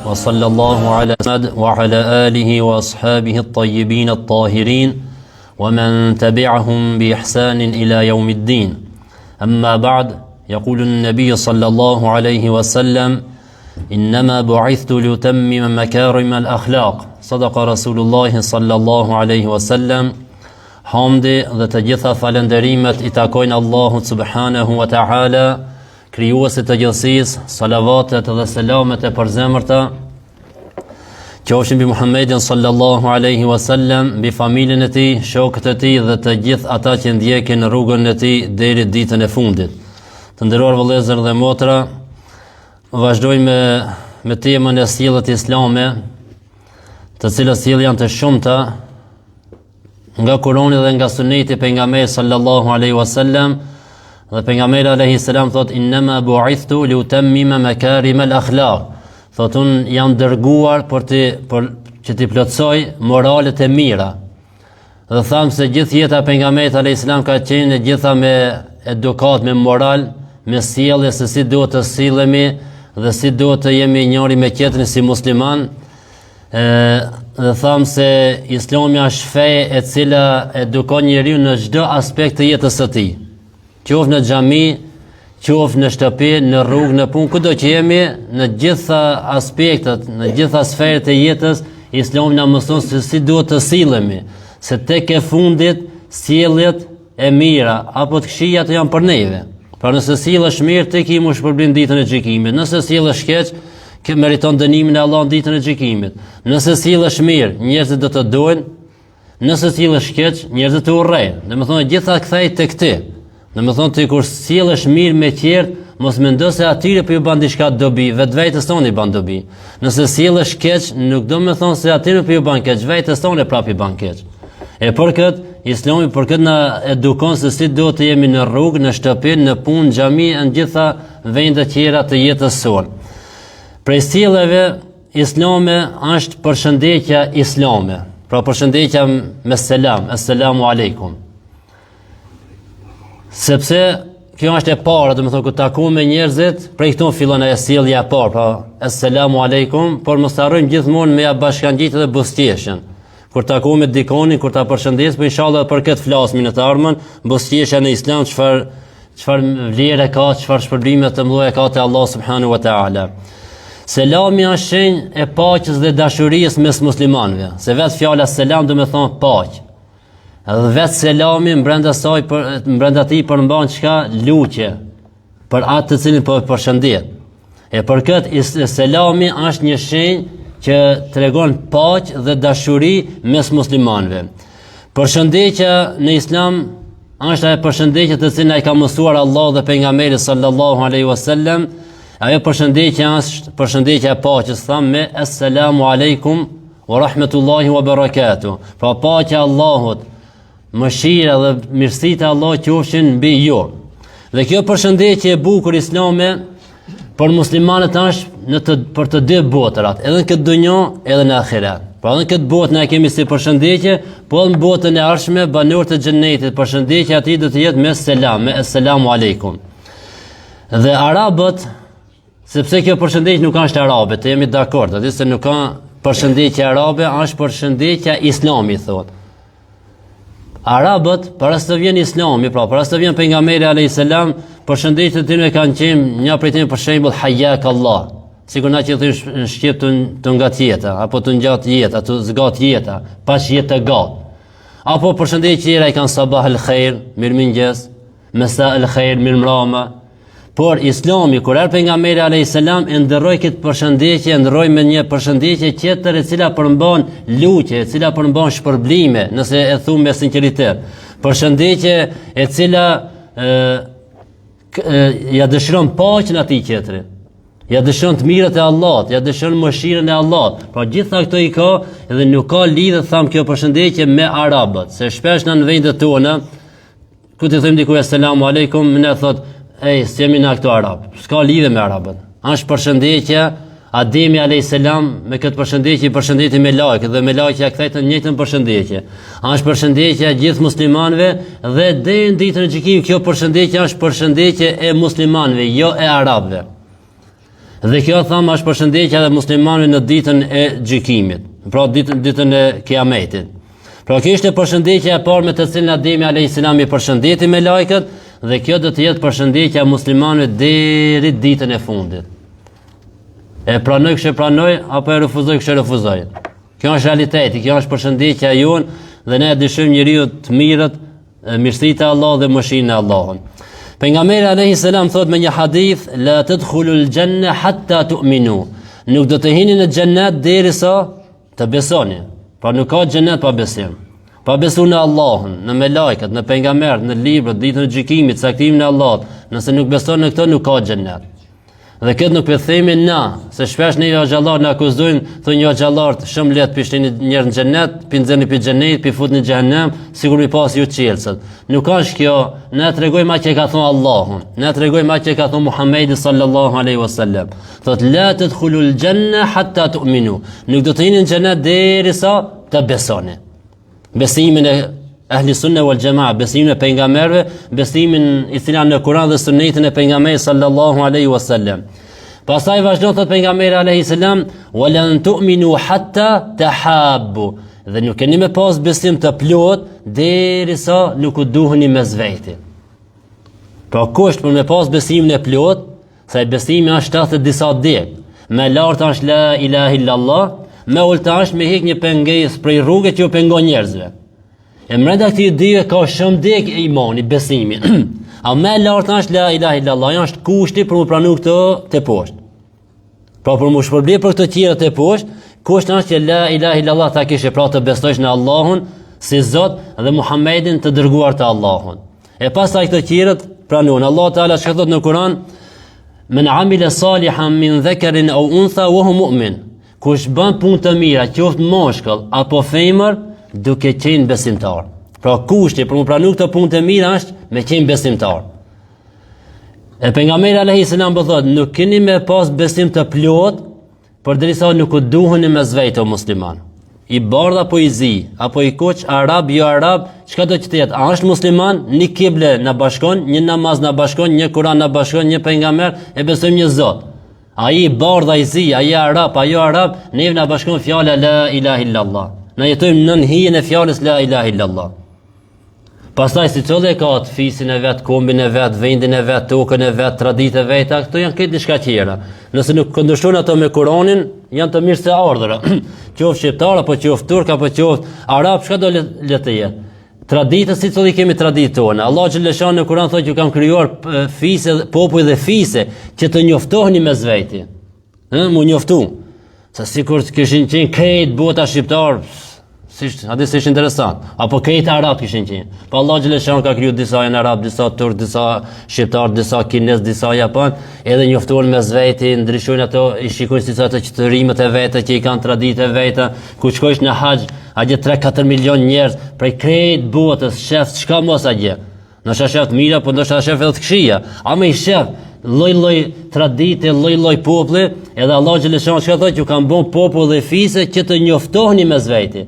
وصلى الله على محمد وعلى آله وأصحابه الطيبين الطاهرين ومن تبعهم بإحسان إلى يوم الدين. أما بعد، يقول النبي صلى الله عليه وسلم: إنما بعثت لأتمم مكارم الأخلاق. صدق رسول الله صلى الله عليه وسلم. Hamdi dhe të gjitha falënderimet i takojnë Allahut subhanahu wa ta'ala, krijuesit të gjithësisë. Salavatet dhe selamet e përzemërta qofshin mbi Muhammedin sallallahu alaihi wasallam, mbi familjen e tij, shokët e tij dhe të gjithë ata që ndjekin rrugën e tij deri ditën e fundit. Të nderuar vëllezër dhe motra, vazhdojmë me temën e sjelljes islame, të cilës sjellja janë të shumta nga Kurani dhe nga Suneti i pejgamberit sallallahu alaihi wasallam. Dhe pejgamberi alayhi salam thot: "Innama bu'ithtu li utammima makarim al-akhlaq." Thot, un jam dërguar për që t'i plotësoj moralet e mira. Dhe tham se gjithë jeta e pejgamberit alayhi salam ka qenë gjitha me edukat, me moral, me sjellje se si duhet të sillemi dhe si duhet të jemi njëri me tjetrin si musliman. Dhe tham se Islami është fe e cila edukon njeriu në çdo aspekt të jetës së tij. Qoftë në xhami, qoftë në shtëpi, në rrugë, në punë, kudo që jemi, në gjitha aspektet, në gjitha sferat e jetës, Islami na mëson se si duhet të sillemi, se tek e fundit sjelljet e mira apo të këqija të janë për neve. Pra nëse sillesh mirë, tek i mush përblim ditën e gjykimit. Nëse sillesh keq, që meriton dënimin e Allahut ditën e gjykimit. Nëse sillesh mirë, njerëzit do të dojnë. Nëse sillesh keq, njerëzit të urrejnë. Domethënë gjitha kthej tek ti. Domethënë ti kur sillesh mirë me tjerë, mos mendo se atyre po ju bën diçka dobi, vetes tonë i bën dobi. Nëse sillesh keq, nuk do të thonë se atyre po ju bën keq, vetes tonë prapë i bën keq. E për këtë Islami për këtë na edukon se si duhet të jemi në rrugë, në shtëpi, në punë, në xhami, në gjitha vendet tjera të jetës sonë. Prej sjelljeve islame është përshëndetja islame. Pra përshëndetja me selam, assalamu alaikum. Sepse kjo është e para, domethënë kur takojmë me njerëzit, prej këtu fillon ajo sjellja e parë, pra assalamu alaikum, por mos harrojmë gjithmonë me ja bashkangjitë dhe buzëqeshjen. Kur takojmë me dikonin, kur ta përshëndes, po inshallah për këtë flasim në të ardhmen, buzëqeshja në islam çfarë vlerë ka, çfarë shpërblime të mëdha ka te Allah subhanahu wa taala. Selami është shenjë e paqes dhe dashurisë mes muslimanëve. Se vetë fjala selam do të thonë paqë. Edhe vetë selami brenda tij përmban çka luqje për atë të cilin po përshëndet. E për këtë selami është një shenjë që tregon paqë dhe dashuri mes muslimanëve. Përshëndetja në Islam është ajo përshëndetje të cilën ai ka mësuar Allah dhe pejgamberi sallallahu alaihi wasallam. Ajo përshëndetja është përshëndetja e paqes, thamë me assalamu alaikum wa rahmetullahi wa barakatuh. Pra paqja e Allahut, mëshira dhe mirësitë e Allahut qofshin mbi ju. Dhe kjo përshëndetje e bukur islame për muslimanët është për të dy botërat, edhe në këtë dunjë, edhe në ahiret. Pra edhe në këtë botë na kemi si përshëndetje, po edhe në botën e ardhshme, banorët e xhenetit, përshëndetja atij do të jetë me selam, me assalamu alaikum. Dhe arabët, sepse kjo përshëndetje nuk është arabe, të jemi dakord, atë se nuk ka përshëndetje arabe, është përshëndetja islami, thot. Arabët, para se të vjen islami, pra para se të vjen pejgamberi alayhis salam, përshëndetjet e tyre kanë qenë një prej tyre për shembull hayyak Allah. Sikur na që thosh në shqip të ngat jeta, apo të ngjat jeta, të zgat jeta, pas jetë të gat. Apo përshëndetje tjera i kanë sabah al khair, mirëmëngjes, masa al khair, mirëmbrëma. Por Islami, kur erdhi pejgamberi alayhis salam, e ndroi këtë përshëndetje, e ndroi me një përshëndetje tjetër e cila përmban luqje, e cila përmban shpërblime, nëse e thumë me sinqeritet. Përshëndetje e cila ja dëshiron paqen atij tjetrit. Ja dëshiron të mirët e Allahut, ja dëshiron mëshirën e Allahut. Pra gjitha këto i ka dhe nuk ka lidhje tham kjo përshëndetje me arabët, se shpesh në vendet tona, ku ti them diku assalamu alaikum, ne thot s'jemi na këto arab. S'ka lidhje me arabët. Është përshëndetja Ademi alayhis salam me këtë përshëndetje i përshëndeti me lajkë dhe me lajkë ja kthej të njëjtën përshëndetje. Është përshëndetja e gjithë muslimanëve dhe deri në ditën e gjykimit kjo përshëndetje është përshëndetje e muslimanëve, jo e arabëve. Dhe kjo thamë është përshëndetja dhe muslimanëve në ditën e gjykimit, pra ditën e kiametit. Pra kjo ishte përshëndetja e parë me të cilën Ademi a.s. i përshëndeti me lajket, dhe kjo do të jetë përshëndetja e muslimanëve deri ditën e fundit. E pranoj kështë pranoj, apo e refuzoj kështë refuzoj. Kjo është realiteti, kjo është përshëndetja jonë, dhe ne dëshojmë njeriu të mirët, mirësitë e Allahut dhe mëshirën e Allahut. Pejgamberi alayhis salam thot me një hadith, la tadkhulul janna hatta tu'minu. Nuk do të hini në xhennet derisa të besoni. Pra nuk ka xhennet pa besim. Pa besu në Allahun, në melajkat, në pejgamberët, në librat, ditën e gjykimit, saktimin e Allahut. Nëse nuk beson në këto, nuk ka xhennet. Dhe këtë nuk themi na, se shpesh ne xhallar na akuzojnë, thonë jo xhallar shumë lehtë pishtini njerë në xhennet, pinxeni pi xhenet, pi futni në xhenem, sigur mi pas ju çelësat. Nuk është kjo, na tregojmë atë që ka thonë Allahun, na tregojmë atë që ka thonë Muhamedi sallallahu alaihi wasallam. Thot la tadkhulul janna hatta tu'minu. Nuk do të jeni në xhenet derisa të besoni. Besimin e Ahli sunne wal jamaa, besimin e pejgamberëve, besimin i cili në Kur'an dhe Sunetin e pejgamberit sallallahu alaihi wasallam. Pastaj vazhdon thot pejgamberi alayhis salam, "Wa lan tu'minu hatta tahabbu." Dhe nuk keni me pas besim të plot derisa nuk u duheni mes vete. Pra kusht për me pas besimin e plot, sa besimi është 70 disa dek. Me lart është la ilaha illallah, me ulta është me hik një pengesë prej rrugës që u pengon njerëzve. E mrenda këti dyve ka shumë dek e imani, besimi. A me lartë është la ilaha illallah, janë është kushti për më pranu këtë të poshtë. Pra për më shpërblir për këtë tjera të poshtë, kushti është që la ilaha illallah ta kishe pra të bestojsh në Allahun, si Zot dhe Muhammedin të dërguar të Allahun. E pas ta këtë tjerët pranun. Allah Ta'ala që thot në Kur'an, men amile salihan min dhekarin au untha wa huwa mu'min. Kush bën punë të mira, qoftë moshkull apo femër, duke qenë besimtar. Pra kushti për më pranu këtë punë të mira është me qenë besimtar. E pejgamberi alayhis salam po thotë, nuk keni me pas besim të plot, përderisa nuk u duheni mes vetë o musliman. I bardh apo i zi, apo i koç, arab, jo arab, çka do të jetë? A është musliman? Një kible na bashkon, një namaz na bashkon, një Kur'an na bashkon, një pejgamber, e besojmë një Zot. Ai i bardh, ai i zi, ai arab, ajo arab, ne na bashkon fjala la ilaha illallah. Na jetojmë nën hijen e fjalës la ilaha illallah. Pastaj si çdo e ka atë fisin e vet, kombin e vet, vendin e vet, tokën e vet, traditë e veta, këto janë këtë diçka tjera. Nëse nuk këndshton ato me Kur'anin, janë të mirë se ardhura. Qoftë shqiptar apo qoftë turk apo qoftë arab, çka do le të jetë. Traditë si çdo i kemi traditë tona. Allah xhaleshan në Kur'an thotë që kam krijuar fise, popull dhe fise që të njoftoheni mes veti. Mu njoftu. Sa sikur të kishin qenë krejt bota shqiptar, atë ishte interesant. Apo krejt arab kishin qenë. Po Allah xhaleshan ka kriju disa janë arab, disa turk, disa shqiptar, disa kinez, disa japan, edhe njoftohen mes veti, ndryshojnë ato, i shikojnë si ato qytërimet e veta që i kanë traditë e veta, ku shkojsh në haxh, atje 3-4 milion njerëz prej krejt botës, shef çka mos atje. Ndoshta shef mira, po ndoshta shef edhe të këqija. A më i shef lloj tradite, lloj populli, edhe Allah xhaleshan çka thotë që kanë bën popull dhe fise që të njoftoheni mes veti.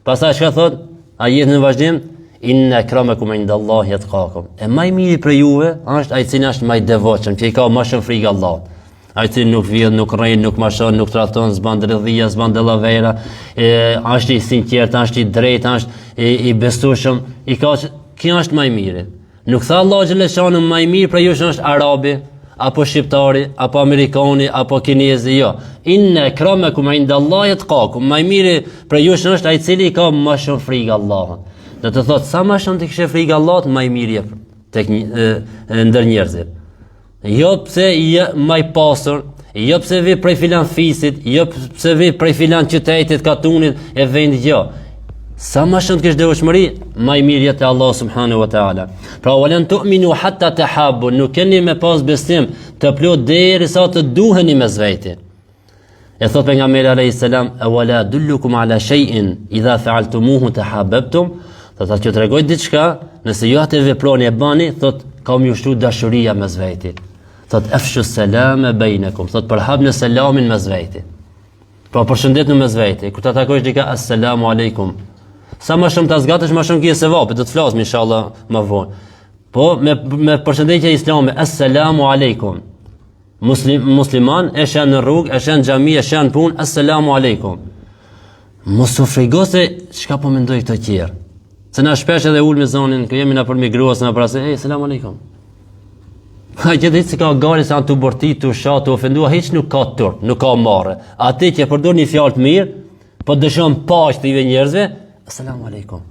Pastaj çka thot? Ajeti në vazhdim, inna akramakum indallahi atqakum. E më i miri për juve është ai që është më i devotshëm, që i ka më shumë frikë Allahut. Ai që nuk vjen, nuk rrin, nuk mashon, nuk tradhton, s'ban dredhia, s'ban dallavera, është i sinqert, është i drejtë, është i besueshëm, i ka kjo është më i miri. Nuk tha Allah xhaleshan më i miri për ju është arabi, apo shqiptari, apo amerikani, apo kinezi, jo. Inna akramakum indallahi atqakum. Më i miri për ju është ai i cili ka më shumë frikë Allahut. Do të thotë sa më shumë të kishe frikë Allahut, më i miri tek ndër njerëzit. Jo pse je më i pasur, jo pse vi prej filan fisit, jo pse vi prej filan qytetit, katunit e vendit, jo. Sa më shumë të kesh devotshmëri, më i miri te Allah subhanahu wa taala. Pra walan tu'minu hatta tahabbu, nuk keni me pas besim të plot derisa të duheni mes vete. E thot pejgamberi alayhis salam, "Awala dullukum ala shay'in idha fa'altumuhu tahabbtum." Thot atë që tregoj diçka, nëse ju atë veproni e bani, thot ka më ushtru dashuria mes vete. Thot afshu salama bainakum, thot përhapni selamin mes vete. Pra përshëndetni mes vete. Kur ta takosh dika, assalamu alaykum. Sa më shumë ta zgatesh, më shumë ke sevap, do të flasim inshallah më vonë. Po me përshëndetje islame, assalamu alaykum. musliman, e shen në rrugë, e shen xhami, e shen punë, assalamu alaikum. Mos u frigo se çka po mendoj këto tjerë. Se na shpesh edhe ul me zonin, kë jemi na për migruas, na para se, selam aleikum. Ha gjithë se ka gari se anë të borti, të shat, të ofendua, hiç nuk ka turp, nuk ka marrë. Ati që përdor një fjalë të mirë, po dëshon paqë të njerëzve, assalamu alaikum.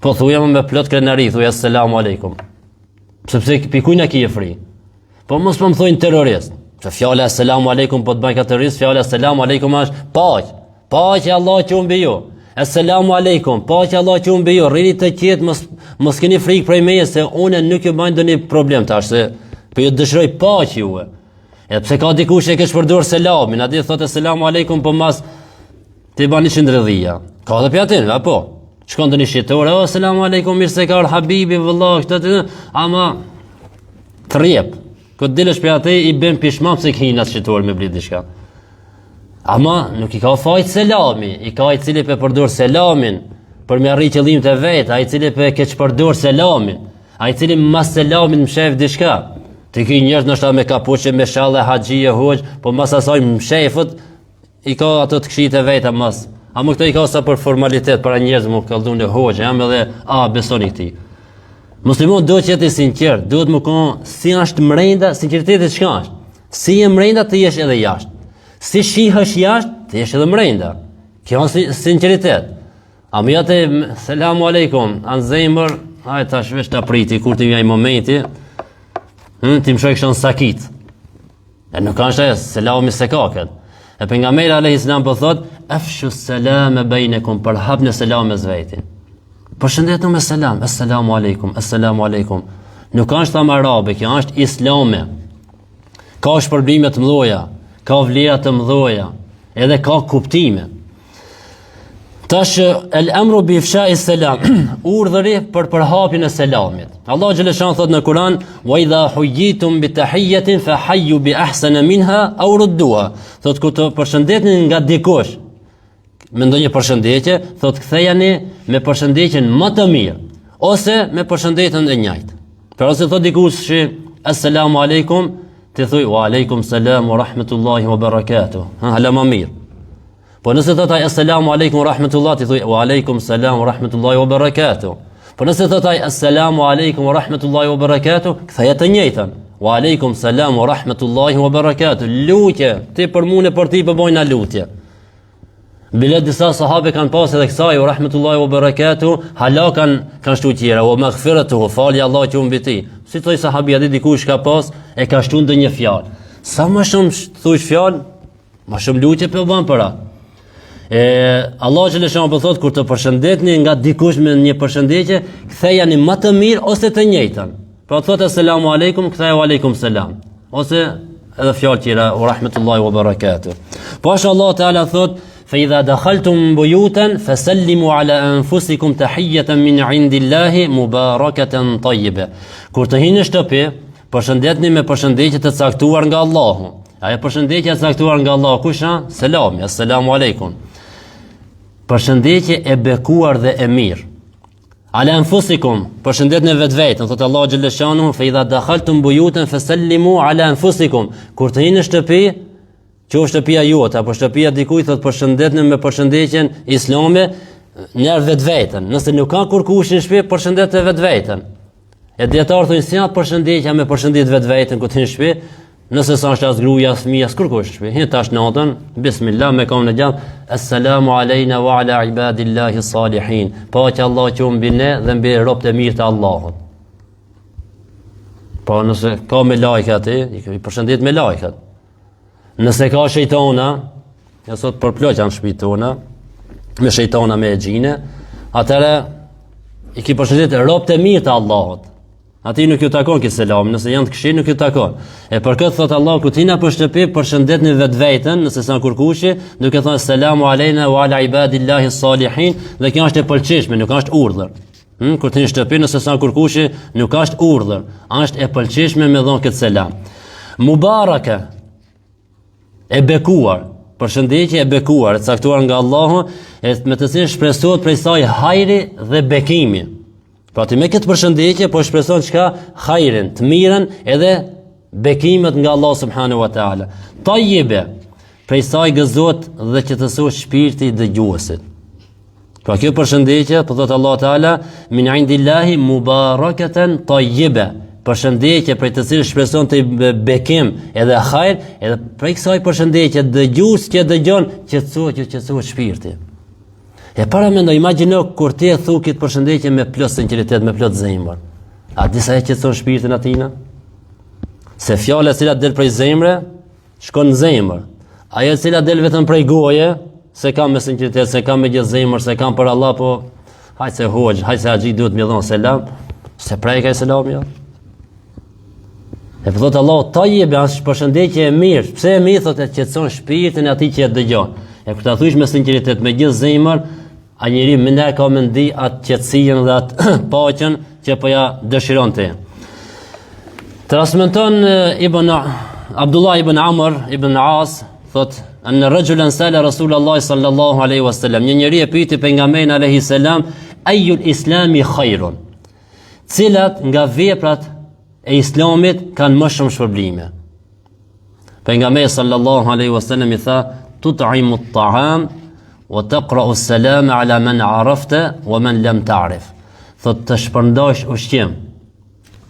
Po thuja me plot krenari, thuja assalamu alaikum. Sepse pikujna ki e fri. Po mos po më thojnë terrorist. Se fjala assalamu alaikum po të bëjë ka terrorist, fjala assalamu alaikum është paqë. Paqë Allah që unë bëjo. Assalamu alaikum, paqë Allah që unë bëjo. Rrini të qetë, mos keni frikë prej meje se unë nuk ju bëjnë ndonjë problem tash se po ju dëshiroj paqë juve. Edhe pse ka dikush e kesh përdor selamin, aty thotë assalamu alaikum po mas ti bani çndrëdhia. Ka edhe pjatin, apo? Shkon të një shqitore, assalamu alaikum, mirë se ka habibi, vëllah, këtë, ama të rjep. Këtë dilesh për atë i bën pishmam se këhin atë shqitore me blit diçka. Ama nuk i ka fajt selami, i ka i cili pe përdor selamin për me arri qëllimet e vet, ai i cili pe keq përdor selamin, ai i cili mas selamin mshef diçka. Ti ki njerëz ndoshta me kapuçe, me shallë haxhie hoj, po mas asaj mshefët i ka ato të këshit e veta mas. Ama këto i ka sa për formalitet para njerëz më kalldun e hoj, jam edhe besoni këtij. Muslimon duhet që jetë i sinqert, duhet më konë si është mrenda, sinqeriteti çka është? Si je mrenda të jesh edhe jashtë. Si shihësh jashtë, të jesh edhe mrenda. Kjo është sinqeritet. A më jate, selamu alaikum, anë zemër, hajë tash vesh të apriti, kur të vjaj momenti, ti më shoj kështon sakit. E nuk është e, selamu se kaket. E pejgamberi alayhis salam po thot, afshu salama bainakum, përhapni selam me zvejtin. Përshëndetni me selam, assalamu alaikum, assalamu alaikum. Nuk është thamë arabe, kjo është islame. Ka shpërblime të mëdha, ka vlera të mëdha, edhe ka kuptime. Tash el amru bi ifsha'i salam, urdhëri për përhapjen e selamit. Allah xhaleshan thot në Kur'an, wa idha huyitum bi tahiyyatin fa hayyu bi ahsana minha aw rudduha. Thot kur të përshëndetni nga dikush me ndonjë përshëndetje, thot kthejani me përshëndetjen më të mirë ose me përshëndetjen e njëjtë. Për ose thot dikush assalamu alaikum, ti thuj wa alaikum salam wa rahmatullahi wa barakatuh. Hala më mirë. Po nëse thotaj assalamu alaikum wa rahmatullahi, ti thuj wa alaikum salam wa rahmatullahi wa barakatuh. Po nëse thotaj assalamu alaikum wa rahmatullahi wa barakatuh, ktheja të njëjtën. Wa alaikum salam wa rahmatullahi wa barakatuh. Lutje, ti për mua për ti po bojna lutje. Bile disa sahabe kanë pas edhe kësaj wa rahmatullahi wa barakatuh, hala kanë shtu tjera, wa maghfiratuhu, falja Allah që mbi ti. Si thoi sahabia di dikush ka pas e ka shtu ndonjë fjalë. Sa më shumë thuaj fjalë, më shumë lutje po bën për atë. Allah xhaleshan po thot kur të përshëndetni nga dikush me një përshëndetje, kthejani më të mirë ose të njëjtën. Pra thot assalamu alaikum, kthej wa alaikum salam. Ose edhe fjalë tjera wa rahmatullahi wa barakatuh. Po Allah Taala thot fa idha dakhaltum buyutan fasallimu ala anfusikum tahiyatan min indillahi mubarakatan tayyiba. Kur të hini në shtëpi, përshëndetni me përshëndetje të caktuar nga Allahu. Ajo përshëndetje e caktuar nga Allahu kush është? Selami, assalamu alaikum. Përshëndetje e bekuar dhe e mirë. Ala anfusikum, përshëndetni vetveten, thot Allah xhaleshanu, fa idha dakhaltum buyutan fasallimu ala anfusikum. Kur të hini në shtëpi, qoftë shtëpia jote apo shtëpia dikujt, thot përshëndetni me përshëndetjen islame në vetveten. Nëse nuk ka kurkush në shtëpi, përshëndetë vetveten. E dietar thonë si atë përshëndetja me përshëndet vetveten kur të hini në shtëpi. Nëse sa është as gruaja, fëmia, s'kurkush shtëpi. Hin tash natën, bismillah me kam në gjallë, assalamu alejna wa ala ibadillahi salihin. Paqja Allah që mbi ne dhe mbi robët e mirë të Allahut. Po nëse ka me lajka ti, i përshëndet me lajkat. Nëse ka shejtana, ja sot përploq janë shtëpitë tona, me shejtana me xhine, atëra i ki përshëndet robët e mirë të Allahut. Ati nuk ju takon këtë selam, nëse janë të këshirë nuk ju takon. E për këtë thot Allah, ku tina për shtëpi, përshëndetni vetveten, nëse sa kurkushi, duke thonë selamu alejna wa ala ibadillahi salihin, dhe kjo është e pëlqishme, nuk është urdhër. Kur t'ini shtëpi, nëse sa kurkushi, nuk është urdhër, është e pëlqishme me dhonë këtë selam. Mubaraka, e bekuar, përshëndetje e bekuar, e caktuar nga Allahu, e me të cilën shpresohet prej saj hajri dhe bekimi. Pra ti me këtë përshëndetje po shpreson çka hajrin, të mirën edhe bekimet nga Allah subhanahu wa taala. Tayyiba, prej saj gëzohet dhe qetësohet shpirti i dëgjuesit. Pra kjo përshëndetje, po thot Allah taala, min indillahi mubarakatan tayyiba. Përshëndetje prej të cilës shpreson të bekim edhe hajr, edhe prej kësaj përshëndetje dëgjues që dëgjon qetësohet shpirti. E para mendo, imagjino kur ti e thu këtë përshëndetje me plot sinqeritet, me plot zemër. A disa e qetëson shpirtin atina? Se fjala e cila del prej zemre, shkon në zemër. Ajo e cila del vetëm prej goje, se kam me sinqeritet, se kam me gjithë zemër, se kam për Allah, po hajt se hoxh, hajt se haxhi duhet më dhon selam, se prej ka selam jo. E thot Allah, tayyib, është përshëndetje e mirë. Pse e mirë? Thotë qetëson shpirtin e atij që e dëgjon. E kur ta thuash me sinqeritet, me gjithë zemër, a njeri më nër ka më ndi atë qetësinë dhe atë paqen që po ja dëshiron ti. Transmeton Abdullah ibn Amr ibn As, thot an rajulan sala Rasulullah sallallahu alaihi wasallam, një njeri e pyeti pejgamberin alaihi salam, ayul islami khairun, cilat nga veprat e islamit kanë më shumë shpërblime. Pejgamberi sallallahu alaihi wasallam i tha, tut'imu at-ta'am wa taqra'u as-salam ala man 'arafta wa man lam ta'rif. Thot të shpërndash ushqim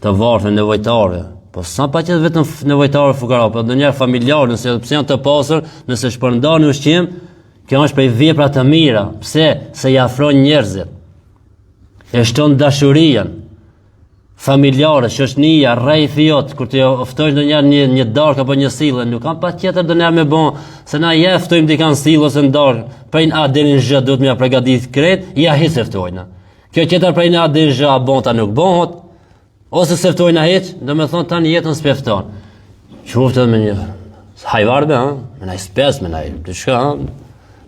të varfër, nevojtarëve. Po sa pa qenë vetëm nevojtarë fukara, po ndonjëherë familjarë, nëse pse janë të pasur, nëse shpërndani ushqim, kjo është prej vepra të mira. Pse? Se i afron njerëzit. E shton dashurinë familjare, shoqënia, rreth jot, kur të oftosh ndonjëherë një darkë apo një sillë, nuk kam patjetër ndonjëherë me bën, se na ja ftojmë dikan sillë ose darkë, prej A deri në Z duhet më përgatit kret, ja hiç ftojna. Kjo tjetër prej A deri në Z bonta nuk bëhet. Ose se ftojna hiç, do me thonë tani jetën s'pefton. Qoftë me një hajvarbe, me një spes, me një diçka,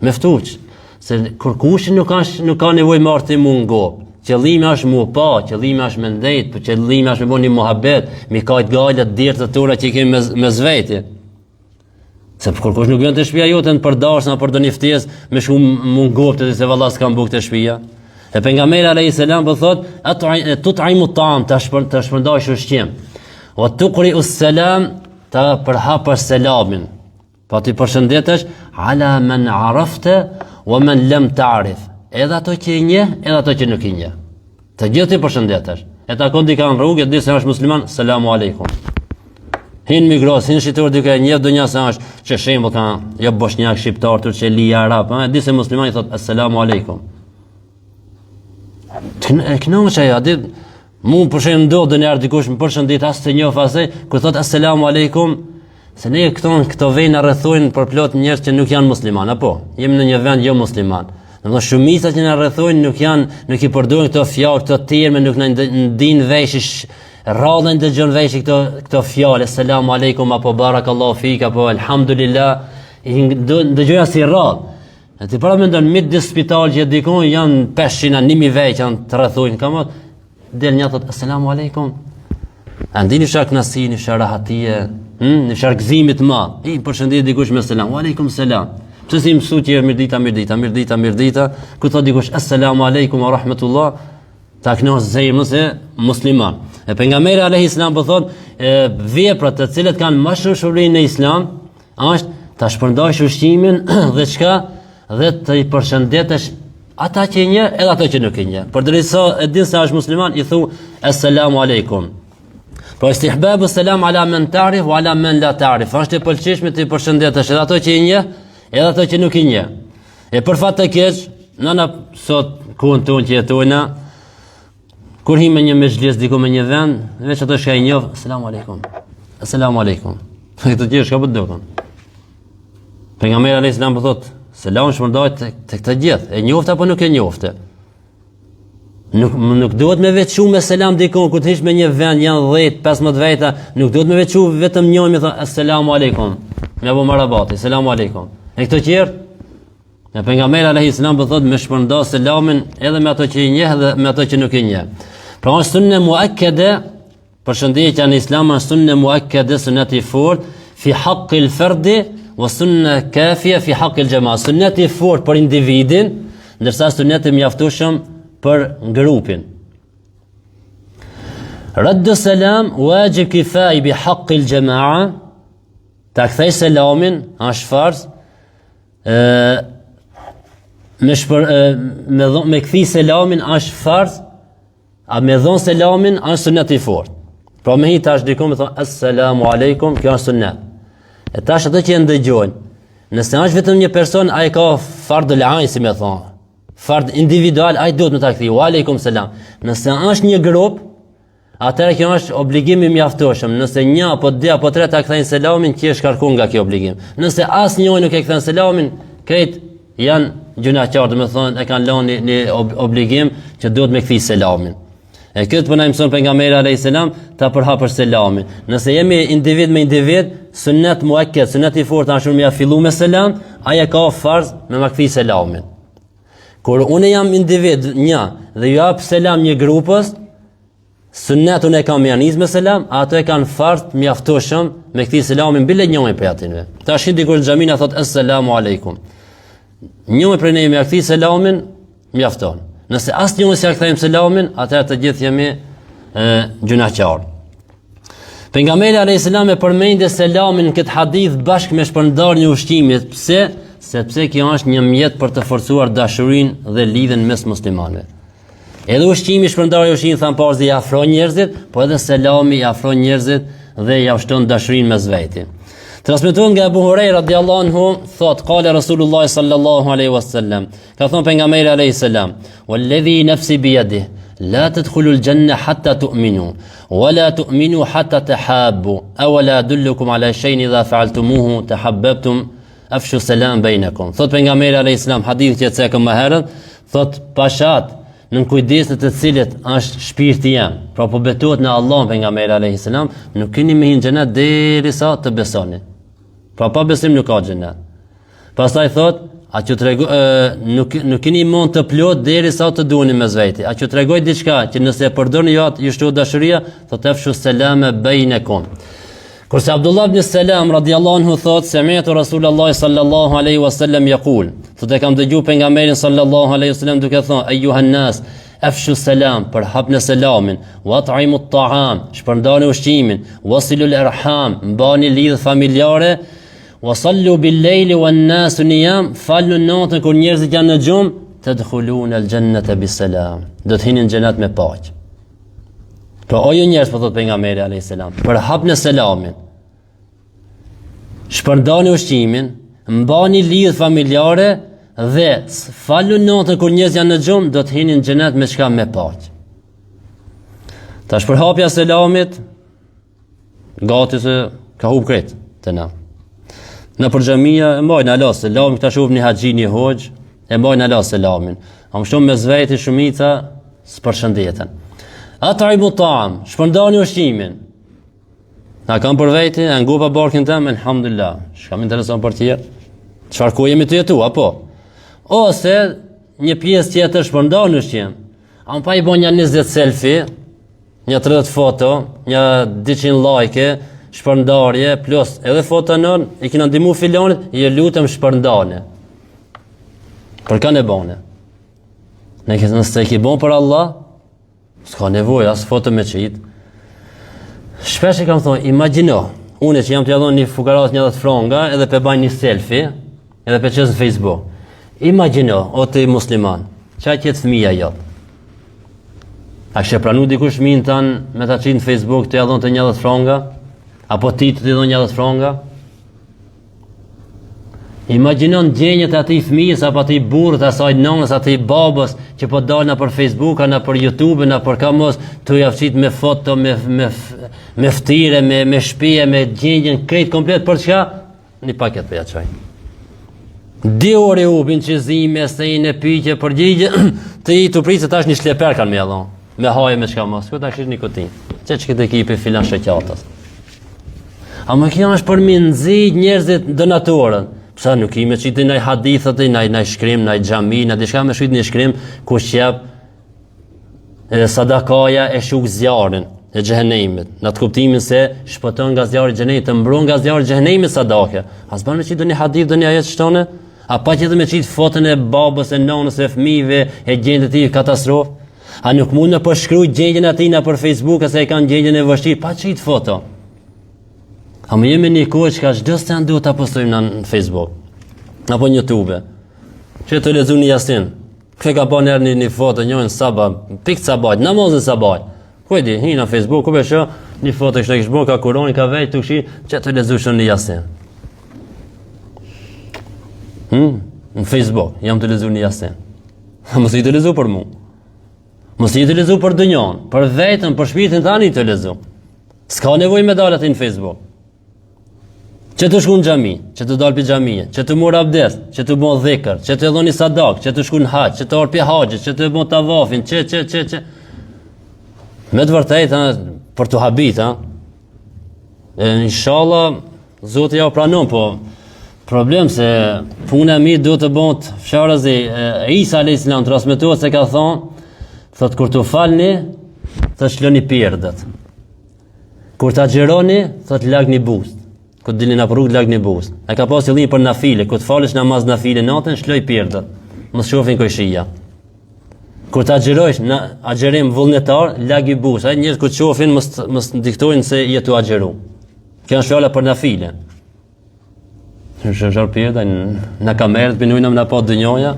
me ftuç. Se kur kush nuk ka nevojë me arti mungo. Qëllimi është mu pa, qëllimi është me ndejt, për qëllimi është me bo një muhabet, mi kajt gajlet dirë të tura që i kemi me zveti. Se kur kush nuk vjen të shtëpia jote në përdarsna, për do një ftesë, me shku mungop të se valla s'kam buk të shtëpia. E pejgamberi alayhis salam po thot, tut'imu at-ta'am, të shpërndash ushqim. Wa tuqri'u as-salam, ta përhapësh selamin. Pa ti përshëndetesh ala man 'arafta wa man lam ta'rif. Edhe ato që i njeh, edhe ato që nuk i njeh. Të gjithë ti përshëndetesh. E takon dika në rrugë, di se është musliman, selamu aleikum. Hin migros, hin shitur duke e njeh donjë se është, që shembull ka jo bosnjak, shqiptar, turqeli, arab, di se muslimani thot assalamu aleikum. E kënoq ajo, di mu për shembull ndodh ndonjëherë dikush më përshëndet as të njoh asaj, kur thot assalamu aleikum, se ne këto vende rrethojnë për plot njerëz që nuk janë musliman, apo jemi në një vend jo musliman. Në shumica që na rrethojnë nuk i përdorin këto fjalë, këto terme, nuk na ndin vesh, rradhen dëgjon vesh këto fjalë, selam aleikum apo barakallahu fik apo alhamdulillah, dëgjojnë si rradh. Ti para mendon midis spital që dikon janë 500, 1000 veç janë të rrethojnë, kamot del një thot assalamu aleikum. Andini shak nasi, një shak rahatie, një shak gëzimit më. I përshëndet dikush me selam, aleikum selam. Pse si mësu që mirdita, ku thot dikush assalamu aleikum wa rahmatullah, ta kënos zemrën se musliman. E pejgamberi alayhis salam po thot, veprat të cilat kanë më shumë shpërblim në islam është ta shpërndash ushqimin dhe çka dhe të i përshëndetesh ata që i njeh edhe ato që nuk i njeh. Përderisa e din se është musliman, i thu assalamu aleikum. Po istihbabu selam ala man ta'rif wa ala man la ta'rif. Është e pëlqeshme të i përshëndetesh edhe ato që i njeh edhe ato që nuk i njeh. E për fat të keq, nëna sot kuën tonë që jetojna, kur him me një mezhlis diku me një vend, veç ato që i njoh, assalamu aleikum. Assalamu aleikum. Këto gjë çka po dokon. Pejgamberi alayhis salam po thot, selam shpërndahet tek të gjithë, e njoftë apo nuk e njoftë. Nuk duhet me veçu me selam dikon, kur të hish me një vend janë 10, 15 veta, nuk duhet me veçu vetëm njëri me thon assalamu aleikum. Me apo marabati, selamu aleikum. E këto tjerë, e pejgamberi alayhis salam po thot me shpërnda selamin edhe me ato që i njeh dhe me ato që nuk i njeh. Pra është sunne muakkade, përshëndetja në islam është sunne muakkade, sunneti i fortë fi haqqi al-fardi wa sunna kafia fi haqqi al-jamaa. Sunneti i fortë për individin, ndërsa sunneti mjaftueshëm për grupin. Raddu selam wajib kifai bi haqqi al-jama'a. Ta kthej selamin është farz. Me kthi selamin është farz, a me dhon selamin është sunet i fortë. Pra me hi tash diku me thonë assalamu alaikum, kjo është sunet. E tash ato që e ndëgjojnë, nëse është vetëm një person, ai ka fardul ain, si me thonë, fard individual, ai duhet me ta kthi wa aleikum selam. Nëse është një grup, atëherë kjo është obligim i mjaftueshëm. Nëse një apo dy apo tre ta kthejnë selamin, që është kërkuar nga kjo obligim. Nëse asnjëri nuk e kthen selamin, krejt janë gjunaqar, do të thonë e kanë lënë një obligim që duhet me kthi selamin. E këtë për na mëson pejgamberi alayhis salam ta përhapër selamin. Nëse jemi individ me individ, sunnet muakked, sunnet i fortë është me fillu me selam, ai e ka farz me ma kthi selamin. Kur unë jam individ një dhe ju jap selam një grupës, sunnet unë e kam janis me selam, ato e kanë farz mjaftueshëm me kthi selamin bile njëri prej atyre. Tash dikur në xhamin thot assalamu alaikum. Njëri prej ne me kthi selamin mjafton. Nëse asnjëri s'ia kthejmë selamin, atëherë të gjithë jemi gjunaqar. Pejgamberi alayhis salam e përmendi selamin në këtë hadith bashkë me shpërndarjen e ushqimit. Pse? Sepse kjo është një mjet për të forcuar dashurinë dhe lidhjen mes muslimanëve. Edhe ushqimi, shpërndarja e ushqimit thamë parë i afron njerëzit, po edhe selami i afron njerëzit dhe ja ushton dashurinë mes veti. Transmetohet nga Abu Huraira radhiyallahu anhu, thot, qala Rasulullah sallallahu alaihi wasallam, ka thënë pejgamberi alayhis salam, "Walladhi nafsi bi yadihi, la tadkhulu al-janna hatta tu'minu, wa la tu'minu hatta tahabbu, aw la adullukum ala shay'in idha fa'altumuhu tahabbabtum, afshu salam bainakum." Thot pejgamberi alayhis salam, hadith që cekëm më herët, thot, pashat në kujdes në të cilët është shpirti jam, pra po betohet në Allah pejgamberi alayhis salam, nuk keni me hyrë në xhenet derisa të besoni. Pra pa besim nuk ka xhenet. Pastaj thot, a që nuk keni iman të plot derisa të duani mes veti. A që tregoj diçka që nëse e përdorni ju shtohet dashuria, thot afshu selama bainakum. Kurse Abdullah ibn Salam radhiyallahu anhu thot, sami'tu Rasulullah sallallahu alaihi wasallam yaqul, thot e kam dëgjuar pejgamberin sallallahu alaihi wasallam duke thënë, ayyuhan nas afshu salam, përhapni selamin, wat'imu at-ta'am, shpërndani ushqimin, wasilu al-arham, mbani lidhje familjare, wasallu bil-lejli wan-nas niyam, falnu natën kur njerëzit janë në xhum, tadkhuluna al-jannata bis-salam, do të hini në xhenat me paqe. Pra o ju njerëz, po thot pejgamberi alayhis salam, përhapni selamin, shpërndani ushqimin, mbani lidhje familjare dhe falu natën kur njerëz janë në xhum, do të hini në xhenet me çka me paqe. Tash përhapja selamit, gati se ka hub krejt të na. Në përgjamia e mbajnë ala selamin, këta shuf një haxhi një hoxh, e mbajnë ala selamin. Am shumë me zveti shumica s'përshëndeten. At'imu ta'am, shpërndani ushqimin. Na kam për veti, e ngupa barkin tëm, elhamdulillah. Shkam intereson për tjerë. Çfarë ku jemi të jetu, apo? Ose një pjesë tjetër shpërndani ushqim. Am pa i bën një 20 selfie, një 30 foto, një 200 like, shpërndarje, plus edhe foto nën, i kina ndihmu filonit, i lutem shpërndani. Për kanë e bone. Nëse e ki bon për Allah, s'ka nevojë as foto me qit. Shpesh e kam thonë, imagjino, unë që jam t'ja dhon një fukarat 10 franga, edhe pe bajnë një selfie, edhe pe qes në Facebook. Imagjino, o të musliman, qa qëtë fëmija jotë? A kështë pranu dikush fëmijën tanë me ta qitë në Facebook t'ja dhon të 10 franga? Apo ti të dhon 10 franga? Imagjinon gjenjet ati fëmijës, apo ati burrët, asaj nënës, ati babës, që po dalë na për Facebook, na për YouTube, na për kamos, të javësit me foto, me ftire, me shpije, me gjenjen, krejt komplet, për çka? Një paket për jaqaj. 2 orë ubin qëzime, sejnë, pyqe, përgjigje, të i të prisë tash një shleper kanë me jadon, me haje, me çka mos, këtë ashtë nikotin, që këtë ekipi filan shëqatës. A më kjo është për mi nëzit njerëzit donatorën. Psa nuk i me qitë nëj hadithët, nëj shkrim, nëj xhami, nëj dishka me shkrit një shkrim, ku shqep sadakaja e shuk zjarin e xhehenimit, në të kuptimin se shpëton nga zjarri i xhehenimit, të mbron nga zjarri i xhehenimit sadake. As ban me qitë një hadith dhe një ajet shtone, a pa që dhe me qitë fotën e babës, e nonës, e fëmijëve, e gjendët i katastrofë. A nuk mund me përshkruaj gjendjen atina për Facebook, ose e kanë gjendjen e vështirë, pa çit foto. A më jemi një kohë që çdo stan duhet ta postojmë në Facebook, apo në YouTube. Që të lexoj një Yasin. Kë ka bën herë një foto njërin sabah, pik sabah, namazin sabah. Ku e di, hi në Facebook, ku be shoh një foto që kish bën ka Kurani, ka vetë tushi, që të lexosh një Yasin. Në Facebook, jam të lexoj një Yasin. Mos i të lexoj për mua. Mos i të lexoj për dënjon, për vetën, për shpirtin tani të lexoj. S'ka nevojë me dalat në Facebook. Që të shku në xhami, që të dalë për xhamie, që të mor abdest, që të bën dhikr, që të dhoni sadak, që të shku në haxh, që të orë për haxhit, që të bën tavafin, që. Me të vërtetë, për të habit, inshallah, Zoti ja u pranon, po problem se puna e mirë duhet të bëhet fsharazi. Isa alayhis salam transmetohet se ka thotë kur të falni, thotë shloni pirdët. Kur ta xheroni, thotë lagni buzët. Kur dilni në rrugë lagni buzët. E ka pas qëllim për nafile, kur të falësh namaz nafile natën, shloj pirdët. Mos shohin kojshia. Kur ta xherosh në agjerim vullnetar, lagi buzë. Ai njerëz kur të shohin mos diktojnë se je tu agjeru. Kjo është fjala për nafile. Shërzor pirdë, në kamerët binujnë në po dënjoja,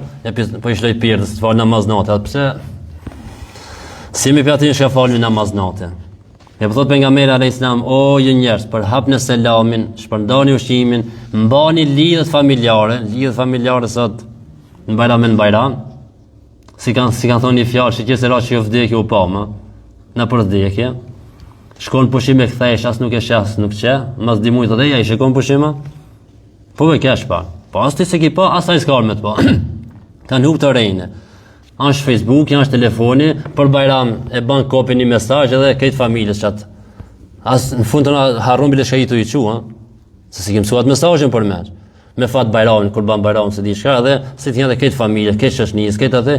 po i shloj pirdës, të falë namaz natë. Pse? Si mi për ati në shka falë namaz natë. E përthot për nga mërë a.s. O, jë njerës, për hap në selamin, shpërndani ushqimin, mbani lidhët familjare sot në bajram, si kanë thonë një fjallë, që se ra që jo vdekje u pama, në për vdekje, shkon pushim e këthesh, as nuk e shas, nuk që, mas dimujt të deja, i shkon pushima, po ve kesh pa, po as ti se ki pa, as ta i s'kar me të pa, kanë hup të rejne. Është Facebook, është telefoni, për bajram e ban kopi një mesazh edhe këtë familjes çat. As në fund të harron bile shkaitu i çu, se si mësuat mesazhin për mes. Me fat bajramin, kur ban bajram se di çka, edhe si të janë këtë familje, këtë shoqënis, këtë atë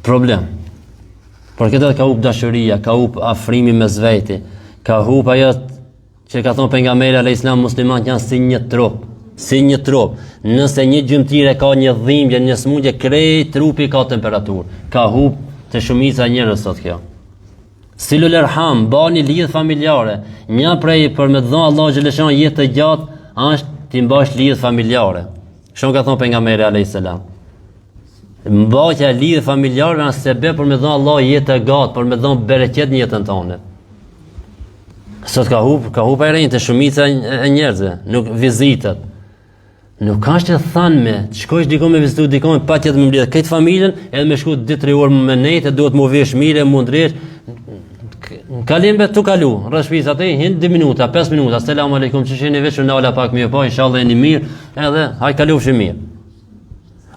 problem. Por këtë ka hup dashuria, ka hup afrimi mes veti, ka hup ajo që ka thonë pejgamberi alayhis salam, muslimanët janë si një trup. Nëse një gjymtire ka një dhimbje, një smundje, krejt trupi ka temperaturë. Ka hup të shumica njerëz sot kjo. Silul erham, bani lidhje familjare. Një prej për me dhënë Allah xhaleshan jetë të gjatë është ti mbash lidhje familjare. Kështu ka thonë pejgamberi alayhis salam. Mbajtja e lidhje familjare është sebeb për me dhënë Allah jetë të gjatë, për me dhënë bereqet në jetën tonë. Sot ka hup e rejnë të shumica e njerëzve, nuk vizitat. Nuk ka që thanë me, të shkojsh dikon me vizitu dikon, pa tjetë me mblidhe këtë familjen, edhe me shku 2-3 orë me nejtë, duhet mu vesh mire, mu ndresh, në kalimbe të kalu, rëshpis atë, hinë 2 minuta, 5 minuta, selamu alaikum, që sheni veç, në ala pak mirë, po, inshallah e një mirë, edhe, haj kalu fshi mirë.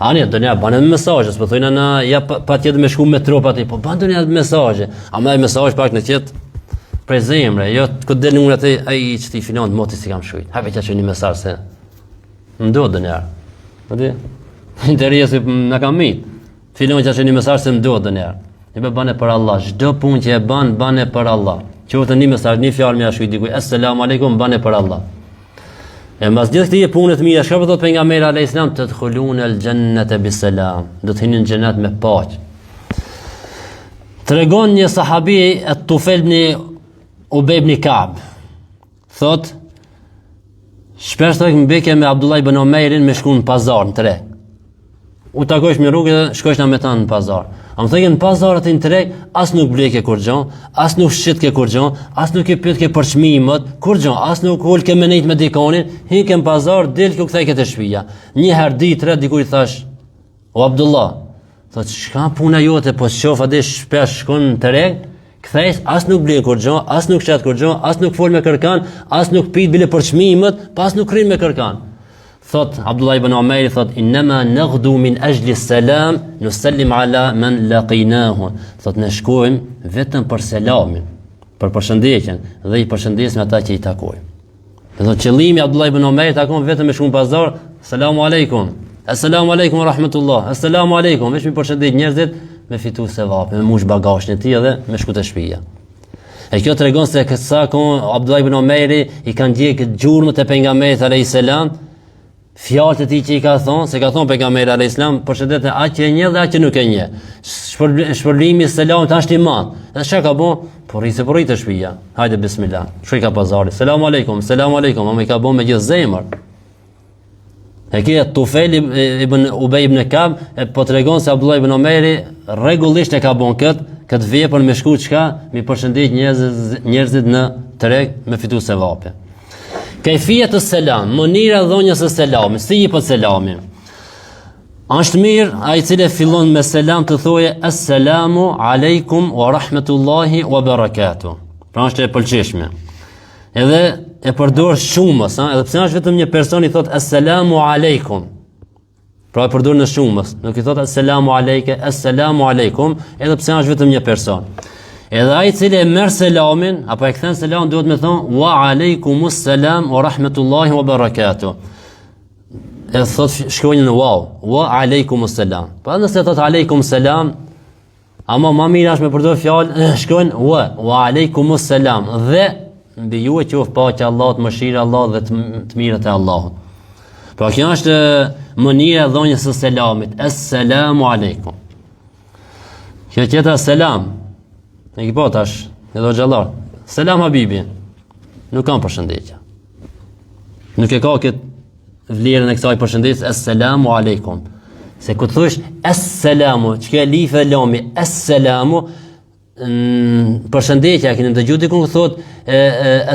Ani, do nja, banë me mesazhe, s'po thojna na, ja pa tjetë me shku me trop atë, po banë do nja mesazhe, ama e mesazh pak në tjetë, prej zemre, jo, këtë del në atë, ai që ti finon, moti si kam shkujt, hajve që një mesazh se mdo dë njerë. Përdi? Interesi në kam mitë. Filon që një mesazh se mdo dë njerë. Një be bane për Allah. Çdo punë që e bane për Allah. Që vëtë një mesazh, një fjalë me ashtu i dikuj. Assalamu alaikum, bane për Allah. E mas gjithë këti e punët mija, shka për thot pejgamberi alayhis salam, të dkhulun el jannata bisalam. Do të hinin në xhenet me paqë. Tregon një sahabi e Tufel ibn Ubay ibn Ka'b. Thot, shpesh të mbeke me Abdullah ibn Omejrin me shku në pazar, në treg. U takojsh me rrugë dhe shkojsh në metan në pazar. A më thëgjën në pazarët e në treg, as nuk bleke kur gjon, as nuk shqit ke kur gjon, as nuk e pyet ke për çmimet, kur gjon, as nuk ul ke menejt me dikonin, hin ke në pazar, del kjo kthej ke të shtëpia. Një herë di tre diku i thash, o Abdullah, thot çka puna jote, po shoh atë shpesh shkon në treg, kthejsh, as nuk blen kur gjon, as nuk shat kur gjon, as nuk fol me kërkan, as nuk pit bile për çmimet, pas nuk rrin me kërkan. Thot Abdullah ibn Umayr, thot inma naghdu min ajli salam nusallim ala man laqinahu. Thot ne shkojmë vetëm për selamin, për përshëndetjen dhe i përshëndesim ata që i takojmë. Thot qëllimi Abdullah ibn Umayr takon vetëm me shkuën pazar, selamu aleikum. Assalamu alaikum wa rahmatullah. Assalamu alaikum. Veç mi përshëndet njerëzit me fitu sevap, me mush bagazhin e tij dhe me shku te shtëpia. E kjo tregon se kësa kon Abdullah ibn Umayr i kanë ndjek gjurmët e pejgamberit alayhis salam, fjalët e tij që i ka thonë, se ka thonë pejgamberi alayhis salam, përshëndetje aq që e njeh dhe aq që nuk e njeh. Shpërblimi i selamit është i madh. Dhe çka ka bën? Po rrit të shtëpia. Hajde bismillah. Shkoi ka pazarit. Selam aleikum, ama i ka bën me gjithë zemër. E kia Tufel ibn Ubej ibn Kab po tregon se Abdullah ibn Omeri rregullisht e ka bën këtë vepër me shku çka, mi përshëndet njerëzit në treg me fitu sevape. Kejfijet të selam, mënyra dhonjës së selamit, si jepet selami. Është mirë ai i cili fillon me selam të thojë assalamu aleikum wa rahmatullahi wa barakatuh. Pra është e pëlqeshme. Edhe e përdor shumës, edhe pse është vetëm një person i thot assalamu aleikum. Pra e përdor në shumës, nuk i thot assalamu alejke, assalamu aleikum, edhe pse është vetëm një person. Edhe ai i cili e merr selamin apo e kthen selam duhet me thonë wa aleikumus salam wa rahmatullahi wa barakatuh. Edhe thot shkronjën në wa aleikumus salam. Pa nëse thot aleikum salam, ama më mirë është me përdor fjalë shkronjën wa aleikumus salam dhe mbi ju e qoftë paqja e Allahut, mëshira e Allahut dhe të mirët e Allahut. Pra kjo është mënyra e dhënies së selamit. Assalamu aleikum. Kjo qeta selam. E ki po tash, edhe xhallar. Selam habibi. Nuk kam përshëndetje. Nuk e ka këtë vlerën e kësaj përshëndetjes assalamu aleikum. Se kur thosh assalamu, çka life lami, assalamu përshëndetja, keni dëgjuar dikun që thot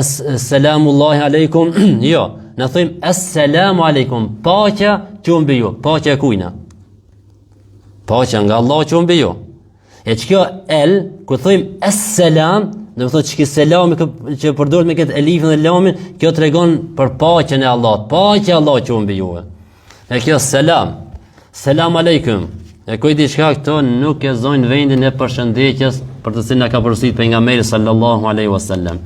assalamullahi aleikum, jo, na thojmë assalamu aleikum, paqja qoftë mbi ju, paqja e kujna? Paqja nga Allah qoftë mbi ju. E çka kur thojmë assalam, do të thotë çka selami që përdoret me këtë elifin dhe lamin, kjo tregon për paqen e Allahut, paqja e Allahut qoftë mbi ju. E kjo selam. Selam aleikum. E kujt diçka këto nuk e zojnë vendin e përshëndetjes për të cilën ka porositur pejgamberi sallallahu alaihi wasallam.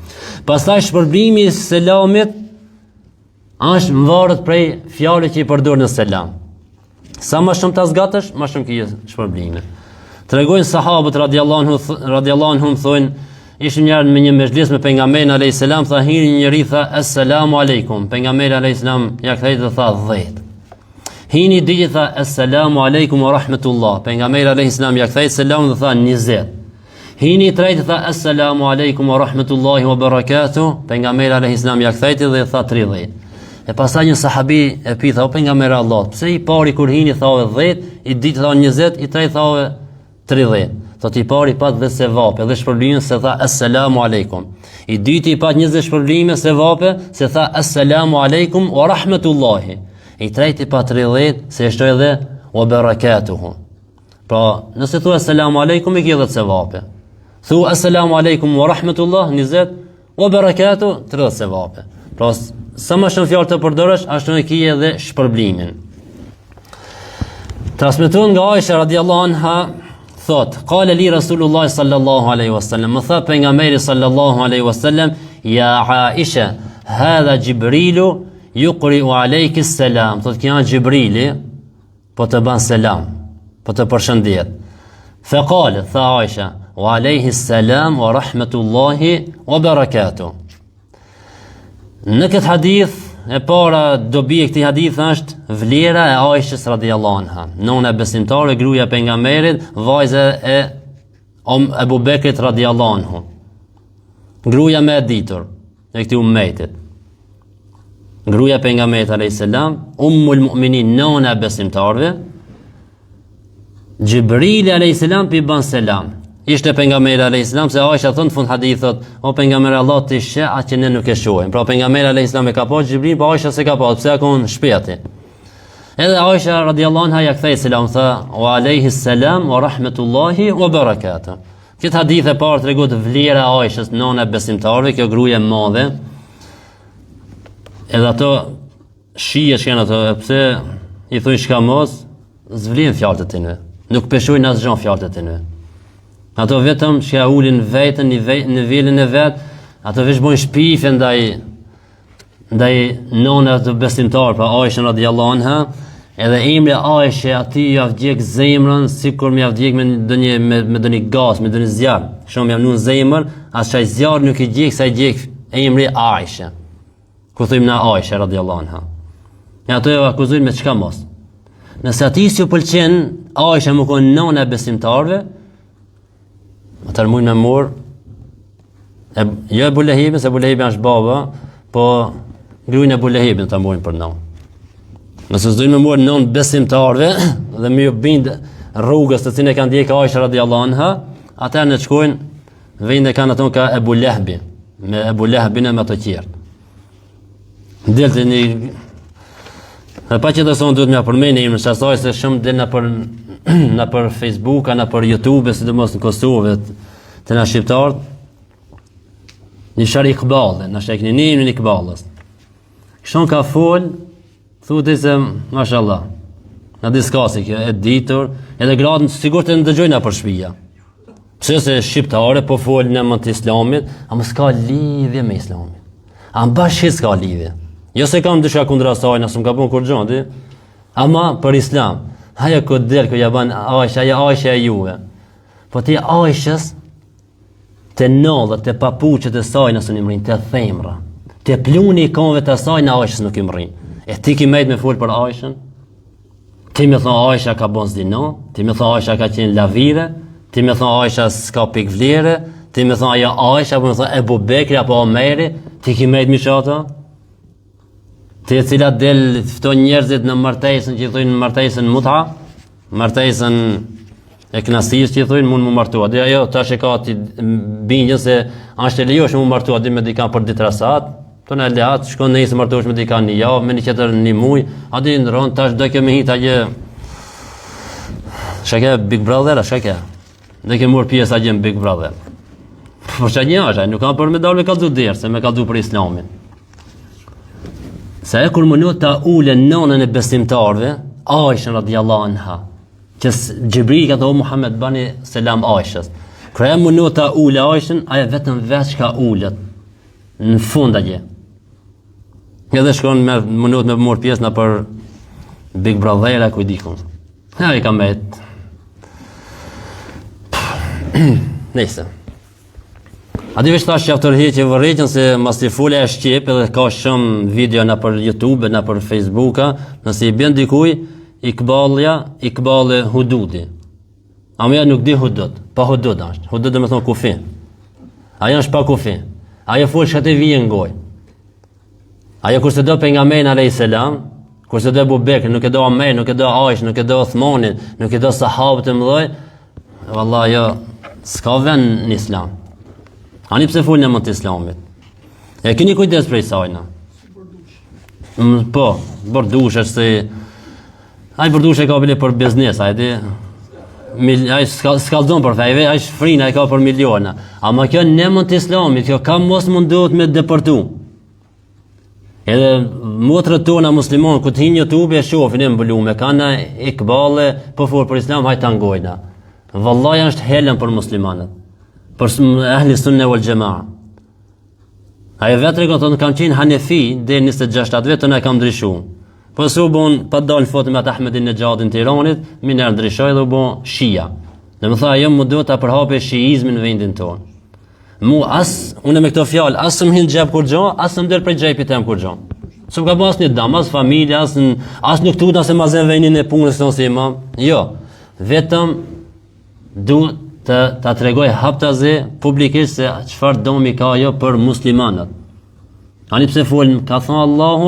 Pastaj shpërblimi i selamit është mvarret prej fjalës që i përdor në selam. Sa më shumë ta zgatësh, më shumë ke shpërblime. Tregojnë sahabët radiallahu anhum thonë, ishim njërë me një mezhlis me pejgamberin alayhis salam, tha hiri njëri tha assalamu aleikum. Pejgamberi alayhis salam ja kthei dhe tha 10. Hini digi tha assalamu aleikum wa rahmatullah. Pejgamberi alayhis salam ja kthei selam dhe tha 20. Hini tretë tha assalamu aleikum wa rahmatullahi wa barakatuh. Pejgamberi alayhis salam ja kthei dhe tha 30. E pastaj një sahabi e pyetha, o pejgamberi Allah, pse i pari kur hini tha 10, i ditë tha 20, i tretë tha 30. Thot i pari pat dhe se vape, dhe shpërblime se tha assalamu aleikum. I dyti i pat 20 shpërblime se vape, se tha assalamu aleikum wa rahmatullahi. I treti pa 30 se e shtoj edhe wa barakatuhu. Pra, nëse thua assalamu aleikum i kje dhe të sevape. Thu assalamu aleikum wa rahmatullah 20, wa barakatuhu 30 sevape. Pra, sa më shumë fjallë të përdorësh, ashtu në kje edhe shpërblimin. Transmetun nga Aisha radiallahu anha, thot, qale li Rasulullah sallallahu alaihi wasallam, më tha pejgamberi sallallahu alaihi wasallam, ja Aisha, hadha Jibrilu yuqri'u alayki salam. Thot kjo Jibrili po të ban selam, po të përshëndet. Fa qalet, tha Aisha, wa alayhi salam wa rahmatullahi wa barakatuh. Në këtë hadith e para dobi e këtij hadith është vlera e Aishës radhiyallahu anha, nona besimtare, gruaja e pejgamberit, vajza e Abu Bekrit radhiyallahu anhu. Gruaja më e ditur e këtij ummetit. Gruaja e pejgamberit alayhis salam, ummul mu'minin, nona besimtarëve. Jibrili alayhis salam pi ban selam. Ishte pejgamberi alayhis salam, se Aisha thon në fund hadithot, o pejgamberi Allah ti sheh atë që ne nuk e shohim. Pra pejgamberi alayhis salam e ka pa Jibril, po Aisha se ka pa, pse ka qenë shpejti. Edhe Aisha radhiyallahu anha ja kthei selam, tha wa alayhis salam wa rahmatullahi wa barakatuh. Këtë hadith e parë tregon vlera e Aishës, nona e besimtarëve, kjo gruaje e madhe. Edhe ato shije që janë ato, pse i thonë çka mos, zvlin fjalët e tyre. Nuk peshojnë asgjë fjalët e tyre. Ato vetëm që ja ulin vetën në nivelin e vet, ato veç bojnë shpifje ndaj nona të besimtar, pra Aisha radhiyallahu anha, edhe emri Aisha aty ja vdjek zemrën sikur më ja vdjek me ndonjë gaz, me ndonjë zjarr. Shumë jam në zemër, as çaj zjarr nuk i djeg sa i djeg emri Aisha. Ku thojmë na Aisha radhiyallahu anha. E ato e akuzojnë me çka mos. Nëse ati s'ju pëlqen Aisha më konë nëna e besimtarëve, atër mujnë me morë, jo Ebu Lehibin, se Ebu Lehibin është baba, po gruajnë Ebu Lehibin të mojnë për nënë. Nëse s'dojnë me morë nënë besimtarëve, dhe me ju bindë rrugës të cilën e kanë ndjekë Aisha radhiyallahu anha, atër në shkojnë, vejnë e kanë ato ka Ebu Lehbi, me Ebu Lehbin e me të tjerë. Delë të një... Dhe pa që të sonë duhet me apërmeni imë, shasaj se shumë dhe në për Facebook, në për YouTube, si të mos në Kosovë, të në shqiptarët, një shari Iqbalë, në shekë një Iqbalës. Kështon ka folë, thuti se, mashallah, në diskasi kjo, e ditur, edhe gradën, sigur të në dëgjojnë për shpija. Pse se shqiptare po folë në më të islamit, a më s'ka lidhje me islamit. A më bashkë s'ka lidhje. Jo se kam dysha kundra saj, nësë më ka punë kur gjonë, ama për islam, haja këtë delë, këtë jaban Aisha, Aisha e juve. Po ti Aishës, të nëllët, të papuqët e saj nësë një mërinë, të themra, të pluni i konve të saj në Aishës nuk i mërinë. E ti ki mejtë me full për Aishën, ti me thonë Aisha ka bon zdino, ti me thonë Aisha ka qenë lavire, ti me thonë Aisha s'ka pik vlere, ti me thonë ajo Aisha, po me thonë Ebu Bekri apo Omeri, ti ki mejtë mi shata, të cilat del fton njerëzit në martesën që i thojnë martesën mutha, martesën e knasisë që i thojnë mund më martua. Dhe ajo tash e ka ti bindjen se është e lejoshme më martua dhe me dikan për ditë rasat, tonë e lehat, shkon në isë martohesh me dikan një javë, me një qëtër një muj, a di ndron tash do kjo me hita gjë shake Big Brother, a shake do kjo mor pjesë a gjë në Big Brother. Por që një është, nuk kam për me dalë me kaldu derë, se me kaldu për islamin. Se e kur mënot të ule nënën e besimtarve, Aishën radhiyallahu anha, që Gjibri ka thonë Muhammed bani selam Aishës. Kër e mënot të ule Aishën, aja vetëm veç ka ulet, në fund a gje. Edhe shkon me mënot me mor pjesë në për Big Brother e kujdikun. Ja i ka met. Nese. A di veç tash që aftërheqje vërreqen se mas të fule e Shqip edhe ka shumë video në për YouTube, në për Facebooka, nëse i bjen dikuj, Iqbalë Hududi. A mëja nuk di hudud, pa hudud është. Hudud dhe me thonë kufi. Aja është pa kufi. Aja full shkët e vijë ngoj. Aja kurse do pejgamberin alayhis salam, kurse do Abu Bekr, nuk e do Omer, nuk e do Aishë, nuk e do Uthmanin, nuk e do sahabët e mëdhej, vallahi jo, s'ka vend në islam. Ani pse folën më të islamit. E keni kujdes prej sajna. Po, bordush është se... Ai bordush e ka bile për biznes, ai di... Ai s'kaldon për fejve, ai shfrin, ai ka për miliona. Ama kjo në më të islamit, kjo ka mos mundohet me depërtu. Edhe motrët tona muslimon, ku të hinë YouTube e shofin e mbëllume, kanë Iqbalë, po folë për islam, hajtë angojna. Vallahi është helen për muslimanët. Për ahli sunne wal jamaa. Ai vetë ka thonë kam qenë Hanefi deri 26 vetë tonë kam ndryshuar. Po su bon pa dal foto me Ahmedin Nexhadin në Tiranit, më në ndryshoi dhe u bon Shia. Dhe më tha ajo më duhet ta përhapë shiizmin në vendin tonë. Mu unë me këto fjalë as më hin xhep kur gjo, as më del prej xhepit tem kur gjo. S'u ka pas një dam, as familje, as nuk tuta se mazën venin e punës tonë si imam. Jo. Vetëm duhet ta tregoj haptazi publikisht se çfarë domi ka ajo për muslimanët. Ani pse folën ka thënë Allahu,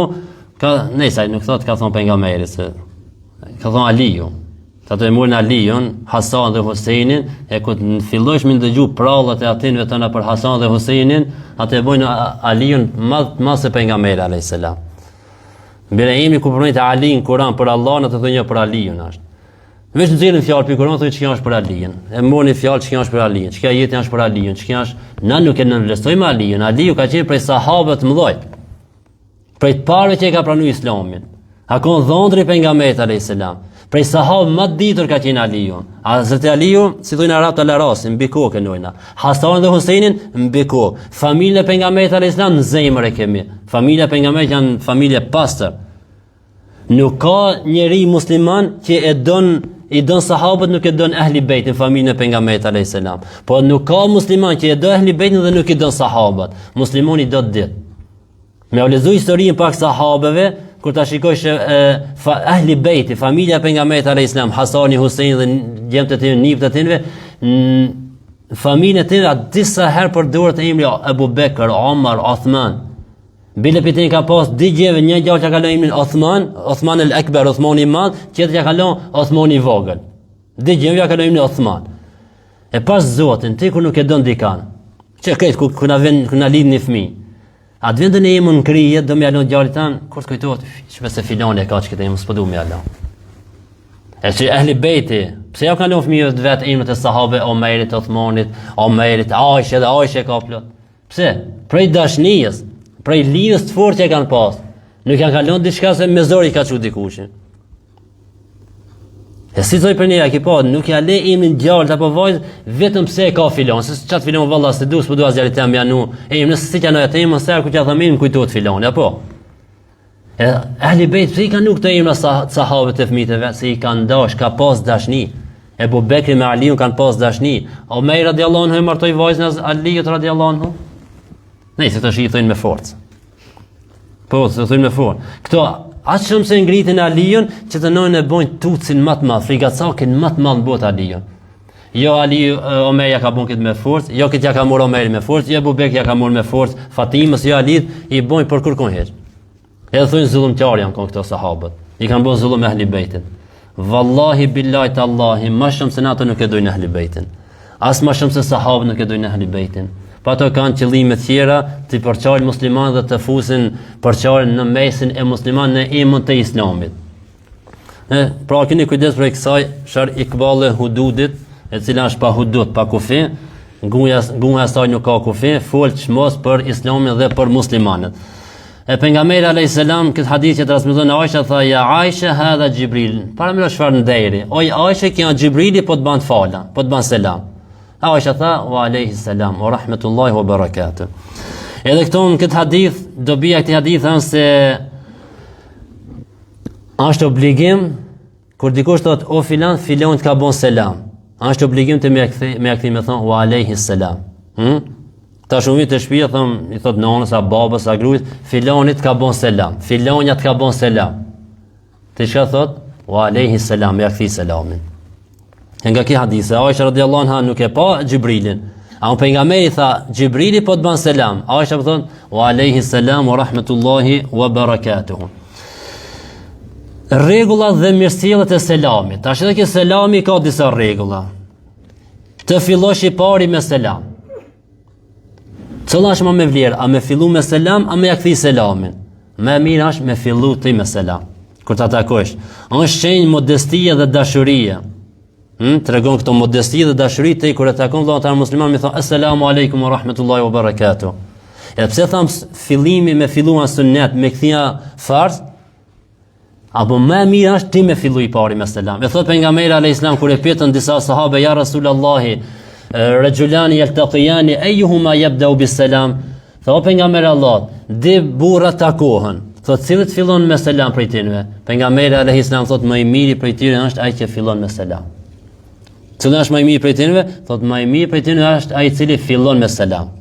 ka nëse nuk thot ka thënë pejgamberi se ka thënë Aliu. Ato e morën Aliun, Hasan dhe Husejnin, e ku të fillosh me ndëgju prallat e atinëve tëna për Hasan dhe Husejnin, atë e bojnë Aliun më se pejgamberi alayhis salam. Ibrahimi ku pronoi Aliun Kur'an për Allahun, atë thonë për Aliun është. Veç në cilën fjalë për Kur'an thonë çka është për Aliun. E morni fjalë çka është për Aliun, çka jetë është për Aliun, çka është na nuk e nënvlerësojmë Aliun. Aliu ka qenë prej sahabëve të mëdhej. Prej të parëve që e ka pranuar Islamin. Hakon dhondri pejgamberit alayhis salam. Prej sahabëve më të ditur ka qenë Aliu. Hazreti Aliu, si thonë arabët al-Rasim, mbi kokën nojna. Hasan dhe Husejnin mbi kokë. Familja e pejgamberit alayhis salam në zemër e kemi. Familja e pejgamberit janë familje pastër. Nuk ka njeri musliman që i don sahabët, nuk e don ehli bejtin, familjen e pejgamberit alayhis salam. Po nuk ka musliman që e do ehli bejtin dhe nuk i don sahabët. Muslimani do ditë. Me u lexuar historinë pak sahabeve, kur ta shikosh ahli bejti, familja e pejgamberit alayhis salam, Hasani, Huseini dhe djemtë e tyre, nipët e tyre, familjen e tyre disa herë përdoret emri Abu Bekr, Omar, Uthman. Bile pitën ka pas dy gjeve, një gjallë që ka lënë emrin Uthman el-Akbar, Uthmani i madh, tjetër që ka lënë Uthmani i vogël. Dy gjeve ja ka lënë emrin Uthman. E pas Zotin, ti kur nuk e don dikan. Që këtë ku na lidh një fëmijë. Atë vendën e emën në krije, do më jalon djalit tan, kur të kujtohet, shpesh se filani e ka çka emën, s'po du më jalon. E që ahli bejti, pse ja kanë lënë fëmijët vet emrat e sahabe, Omerit, Uthmanit, Aisha dhe Aisha ka plot. Pse? Prej dashnijës, prej lidhjes të fortë që kanë pas. Nuk janë kalon diçka se me zor i ka çu dikush. E si thoj për një ekipa, nuk ja le emrin djalët apo vajzë vetëm pse e ka filon, se çat filon valla se duas po duas djalit jam janu. Nëse si kanë atë emër sa kur ja thamin kujtohet filoni, apo. E ahli bejt pse i kanë nuk të emra sahabët e fëmijët e vet, se i kanë dash, ka pas dashni. Ebu Bekri me Aliun kanë pas dashni. Omer radiallahu anhu e martoi vajzën e Aliut radiallahu anhu. Nëse tash i thonë me forcë. Po, se thonë me forcë. Këto aq shumë se ngritin Aliun që të nëjnë e bojnë tucin më të madh, frigacakin më të madh në botë Aliun. Jo Omer ja ka bën këtë me forcë, jo këtë ja ka marrë Omeri me forcë, jo Abu Bekri ja ka marrë me forcë, Fatimës, jo Alit i bojnë për kërkon hiç. Edhe thonë zullumtar janë këto sahabët. I kanë bën zullum ahli bejtit. Wallahi billahi tallahi, më shumë se nato nuk e dojnë ahli bejtin. As më shumë se sahabët nuk e dojnë ahli bejtin. Pa ato kanë qëllime të tjera të përçojnë muslimanë dhe të fusin përçojnë në mesin e muslimanë në emën të islamit. Pra keni kujdes për kësaj shar ikbale hududit, e cila është pa hudud, pa kufi, gunja saj nuk ka kufi, fol çmos për islamin dhe për muslimanët. E pejgamberi alayhis salam këtë hadith që transmeton Aisha tha ja Aisha hadha Jibril. Para më çfarë ndajri? Oj Aisha që Jibrili po të ban fala, po të ban selam. Aisha tha wa alayhi salam wa rahmatullahi wa barakatuh. Edhe këto në këtë hadith, dobia e këtij hadith është se është obligim kur dikush thot o filan të ka bon selam. Është obligim të me kthi me thon wa alayhi salam. Ta shumë të shtëpia i thot nonës a babës a gruajt, filanit ka bon selam, filonja të ka bon selam. Ti çka thot? Wa alayhi salam, ja kthi selamin. Nga kjo hadith, Aisha radiallahu anha nuk e pa Gjibrilin. A pejgamberi tha, Gjibrili po të ban selam. Aisha po thon, wa alayhi salam wa rahmatullahi wa barakatuh. Rregullat dhe mirësjelljet e selamit. Tash edhe kjo selami ka disa rregulla. Të fillosh i pari me selam. Cëlla është më me vlerë, a me fillu me selam, a me ja kthi selamin? Më mirë është me fillu ti me selam. Kur ta takosh, është shenjë modestie dhe dashurie. Tregon këto modesti dhe dashuri te kur e takon vëllai musliman më thon assalamu alaykum wa rahmatullahi wa barakatuh. Edhe pse tham fillimi me filluan sunnet me kthia farz, apo më mirë është ti me fillu i pari me selam. E thot pejgamberi alayhis salam kur e pyetën disa sahabe ja Rasulullahi rajulani yaltaqiyani ayyuhuma yabda'u bis salam. Tha o pejgamberi Allah, di burra takohen. Thot cilët fillon me selam prej tyre? Pejgamberi alayhis salam thot më i miri prej tyre është ai që fillon me selam. Cila është më i mirë prej tyre? Thot më i mirë prej tyre është ai i cili fillon me selam.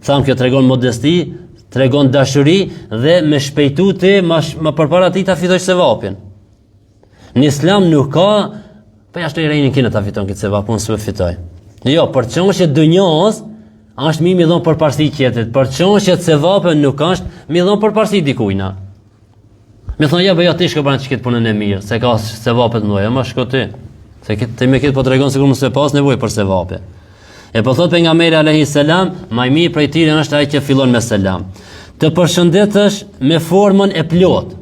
Tham kjo tregon modesti, tregon dashuri dhe me shpejtu ti më përpara ti ta fitosh sevapin. Në Islam nuk ka po jashtë i rejnin kene ta fiton këtë sevap, unë s'u fitoj. Jo, për çështje dunjos është mirë mi dhon përparësi tjetrit. Për çështje të sevapën nuk është mi dhon përparësi dikujt. Me thonë ja bëja ti shko bën çket punën e mirë, se ka sevapet mëdha, më shko ti. Se këtë me këtë po tregon sikur mos e pas nevojë për sevape. E po thot pejgamberi alayhis salam, më i mirë prej tyre është ai që fillon me selam. Të përshëndetësh me formën e plot.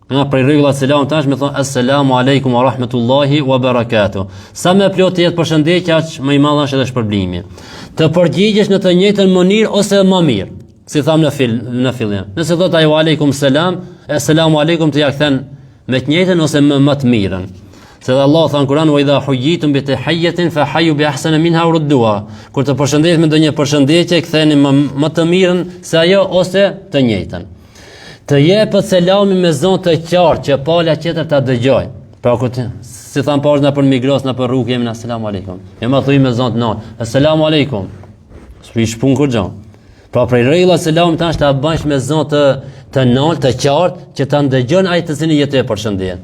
Nga prej rregullat selam tash më thon assalamu alaykum wa rahmatullahi wa barakatuh. Sa më plot të jetë përshëndetja, aq më i madh është edhe shpërblimi. Të përgjigjesh në të njëjtën mënyrë ose më mirë. Si tham në fillim. Nëse thot ai wa alaykum salam, assalamu alaykum të ja kthen me të njëjtën ose më të mirën. Se dhe Allah thënë Kur'an wa idha huyyitum bi tahiyyatin fa hayyu bi ahsana minha aw rudduha. Kur të përshëndetet me ndonjë përshëndetje, ktheni më të mirën se ajo ose të njëjtën. Të jepet selami me zonë të qartë që pala tjetër ta dëgjoj. Pra kur si than pas na për migros na për rrugë jemi na selam aleikum. E më thuaj me zonë të nat. Assalamu aleikum. S'prish pun kur gjon. Pra prej rregullave të selamit është ta bësh me zon të nalt, të qartë, që ta ndëgjon ai të cilin jetë përshëndetje.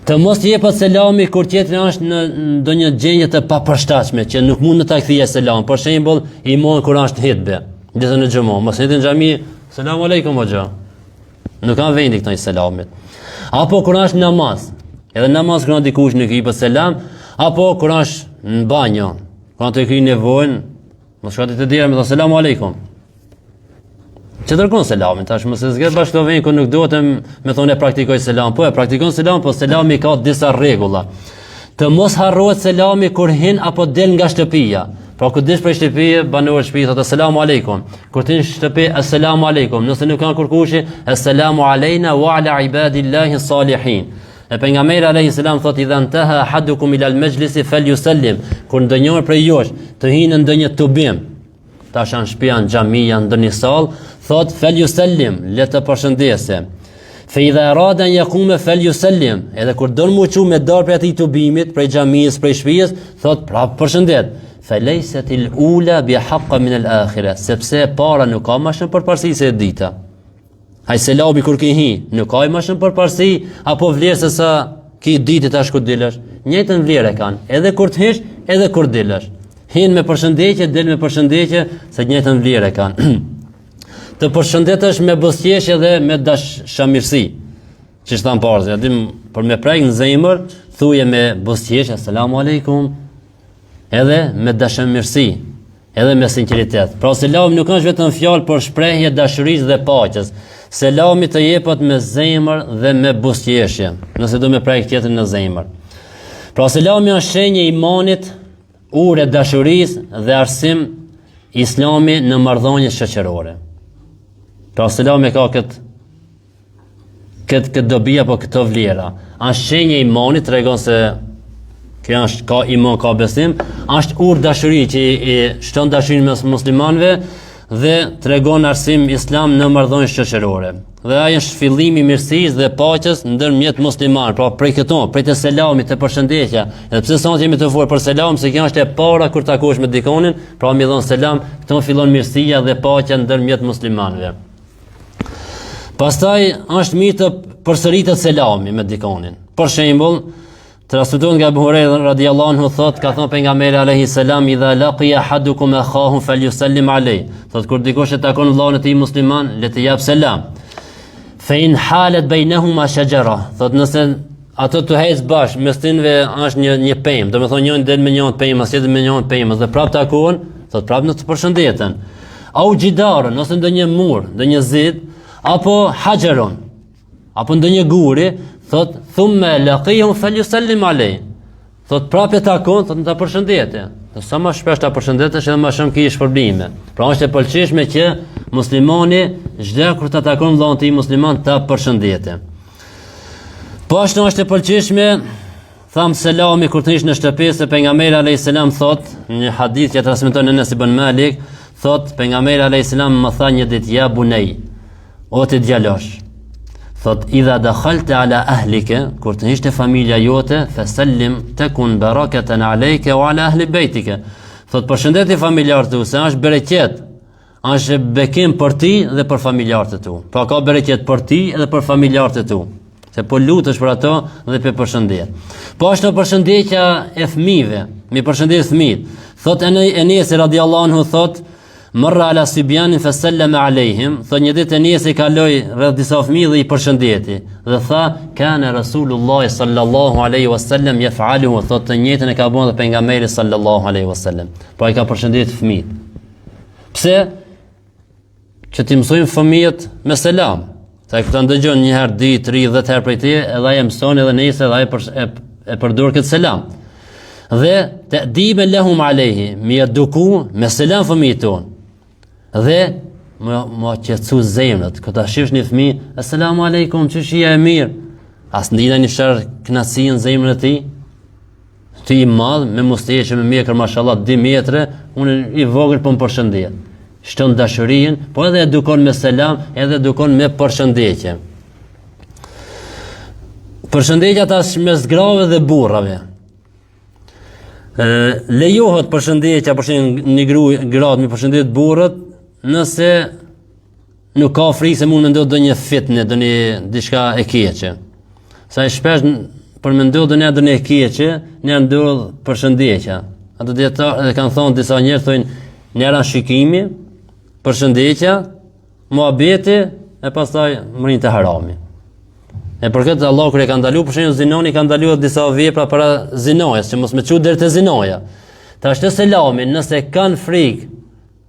Të mos jepet selami kur tjetri është në ndonjë gjendje të papërshtatshme që nuk mund të ta kthijë selam. Për shembull, imam kur është hitbe, gjithë në xhamë, mos hitë në xhami, selam aleikum hoxha. Nuk kanë vendi këto selamit. Apo kur është namaz, edhe namaz kur dikush nuk i jep selam, apo kur është në banjë, kur të kri nevojën, mos shkati të dira me thon selam aleikum. Që dërgon selamin, tash mos e zgjedh bashkëtovën ku nuk duhet me thonë praktikoj selam, po e praktikon selam, po selami ka disa rregulla. Të mos harrohet selami kur hin apo del nga shtëpia. Pra kur dish prej shtëpie, banor shtëpi thotë selam aleikum. Kur tin shtëpi assalamu aleikum. Nëse nuk kanë kurkushi, assalamu alejna wa ala ibadillahi salihin. E pejgamberi alayhi salam thotë idha intaha ahadukum ila al-majlis falyusallim. Kur ndonjëri prej jush të hinë ndonjë tubim, tash në shtëpi, në xhami, në ndonjë sallë, thot falyusallim, le të përshëndesë. Fa idha arada an yaquma falyusallim, edhe kur don muçu me dorë për atij tubimit, prej xhamisë, prej shtëpisë, thot prap përshëndet. Fa laysat al-ula bi haqq min al-akhirah, sepse para nuk ka më shumë përparësi se e dita. Ai selami kur ke hi, nuk ka më shumë përparësi apo vlerë se sa ki ditë tash kur dilesh. Njëjtën vlerë kanë, edhe kur të hish, edhe kur dilesh. Hin me përshëndetje, del me përshëndetje, se njëjtën vlerë kanë. Të përshëndetesh me buzëqeshje dhe me dashamirësi. Që thon parë, dim për me prek në zemër, thuje me buzëqeshje asalamu aleikum, edhe me dashamirësi, edhe me sinqeritet. Pra selami nuk është vetëm fjalë për shprehje dashurisë dhe paqes. Selami të jepet me zemër dhe me buzëqeshje, nëse do me prek tjetrin në zemër. Pra selami është shenjë e imanit, urë dashurisë dhe arsim Islami në marrëdhënie shoqërore. Pra selami ka këtë dobi apo këto vlera. Është shenjë e imanit, tregon se kjo është ka iman, ka besim, është urë dashuri që i shton dashurinë mes muslimanëve dhe tregon arsim Islam në marrëdhënie shoqërore. Dhe ai është fillimi i mirësisë dhe paqes ndërmjet muslimanëve. Pra prej këto, prej të selamit, të përshëndetja. Edhe pse sot jemi të folur për selam, se kjo është e para kur takohesh me dikonin, pra mi dhon selam, këto fillon mirësia dhe paqja ndërmjet muslimanëve. Pastaj është mirë të përsëritet selami me dikonin. Për shembull, transmetohet nga Abu Huraira radhiyallahu anhu thot, ka thënë pejgamberi alayhi salam idha laqiya ahadukum akhahu falyusallim alayh. Thot kur dikush e takon vllahun e tij musliman, le të jap selam. Fa in halat bainahuma shajara. Thot nëse ato të hec bash, mes tyre është një pemë, domethënë njëri del me njërin pemë, tjetri me njërin pemë dhe prap takohen, thot prap në të përshëndeten. Au gjidarën, ose ndonjë mur, ndonjë zid, apo hajarun, apo ndonjë guri, thot thumma laqihum falyusallim alayh. Thot prapë takon, thot ta përshëndetje. Do sa më shpesh ta përshëndetesh edhe më shumë ke shpërblime. Pra është e pëlqyeshme që muslimani çdo kur ta takon vllahun e tij musliman ta përshëndetje. Po ashtu është e pëlqyeshme tham selami kur të ish në shtëpi, se pejgamberi alayhis salam thot në një hadith që transmeton Anas ibn Malik, thot pejgamberi alayhis salam më tha një ditë ja bunay, o të djalosh. Thot idha dakhalta ala ahlika, kur të hish te familja jote, fasallim takun barakatan alayka wa ala ahli baytika. Thot përshëndetje familjarët tu, se është bereqet, është bekim për ti dhe për familjarët tu. Pra ka bereqet për ti dhe për familjarët tu. Se po lutesh për ato dhe për përshëndet. Po është përshëndetja e fëmijëve, mi përshëndet fëmijët. Thot Enes radhiyallahu anhu thot marra ala sibyanin fasallama alayhim, thot një ditë Enes i kaloi rreth disa fëmijë dhe i përshëndeti dhe tha kana Rasulullah sallallahu alaihi wasallam yaf'aluhu, thot të njëjtën e ka bënë pejgamberi sallallahu alaihi wasallam. Pra i ka përshëndetur fëmijët. Pse? Që ti mësojmë fëmijët me selam. Sa këta ndëgjon një herë, 2, 3, 10 herë prej te, edhe ai mëson edhe nëse edhe ai e përdor këtë selam. Dhe ta'diban lahum alayhi, mi eduku me selam fëmijët tonë. Dhe më qetësu zemrat, kur ta shihsh një fëmijë, asalamu aleikum, çish je mirë. As ndina një shër kënaqësi në zemrën e tij. Ti i madh me mustaqe me mjekër mashallah 2 metra, unë i vogël po më përshëndet. Shton dashurinë, po edhe edukon me selam, edhe edukon me përshëndetje. Përshëndetja tash mes grave dhe burrave. Lejohet përshëndetja, për shembull një gratë me përshëndet burrat nëse nuk ka frikë se mund me ndodhë ndonjë fitnë, diçka e keqe. Sa i shpesh për me ndodhë ndonjë e keqe, ne ndodh përshëndetja. Ato dietarë kanë thonë disa njerëz thonë njëra shikimi, përshëndetja, muhabeti e pastaj mrin të harami. E për këtë Allah kur e ka ndaluar për shembull zinoni, ka ndaluar disa vepra para zinojës, që mos me çu deri te zinoja. Tash të selamin, nëse kanë frikë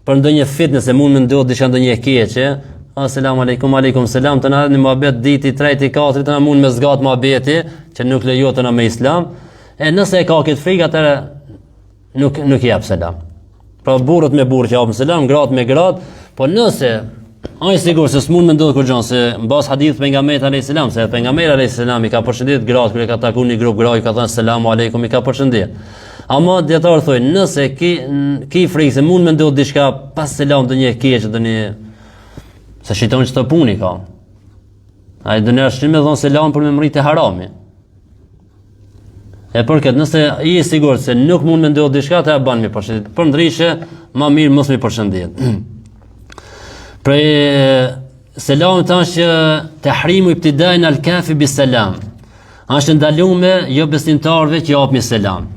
për ndonjë fitnë se mund me ndodhë diçka ndonjë e keqe, asalamu alaykum, alaykum selam, të na në muhabet diti 3 4 të na mund me zgat muhabeti, që nuk lejohet të na me islam. E nëse e ka këtë frikë atëra nuk jap selam. Pra burrët me burrë që japin selam, gratë me gratë, po nëse ai sigur se s'mund me ndodhë kur gjon se mbas hadith pejgamberit alayhis salam, se pejgamberi alayhis salam i ka përshëndet gratë kur e ka takuar një grup gratë, ka thënë selamu aleikum, i ka përshëndet. Ama dietar thonë, nëse ki frikë se mund me ndodhë diçka pas selam ndonjë e keqe, se shiton çto puni ka. Ai do ne ashtu me dhon selam për me mrit të harami. E për këtë, nëse i e sigurt se nuk mund me ndodhë diçka, ta bën me përshëndet. Për ndryshe, më mirë mos me përshëndet. Prej selam të është tahrimu ibtida'in al-kafi bis-salam. Është ndaluar jo besimtarëve që japin selam.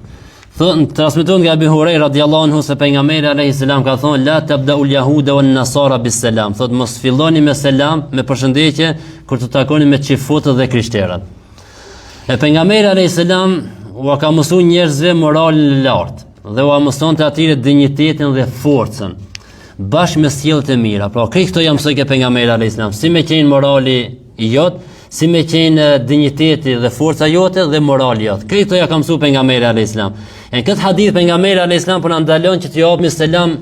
Thon transmeton nga Abu Huraira radhiyallahu anhu se pejgamberi alayhis salam ka thonë la tabda'u al-yahuda wan-nasara bis-salam. Thot mos filloni me selam, me përshëndetje kur të takoni me çifutët dhe krishterët. E pejgamberi alayhis salam u ka mësuar njerëzve moralin e lartë dhe u mësonte atyre dinjitetin dhe forcën. Bashkë me sjelljet e mira. Pra, këto jam mësoi ke pejgamberi alayhis salam, si me qenë morali i jot, si me qenë dinjiteti dhe forca jote dhe morali jot. Këto ja ka mësuar pejgamberi alayhis salam. Në këtë hadith pejgamberi alayhis salam po na ndalon që të japim selam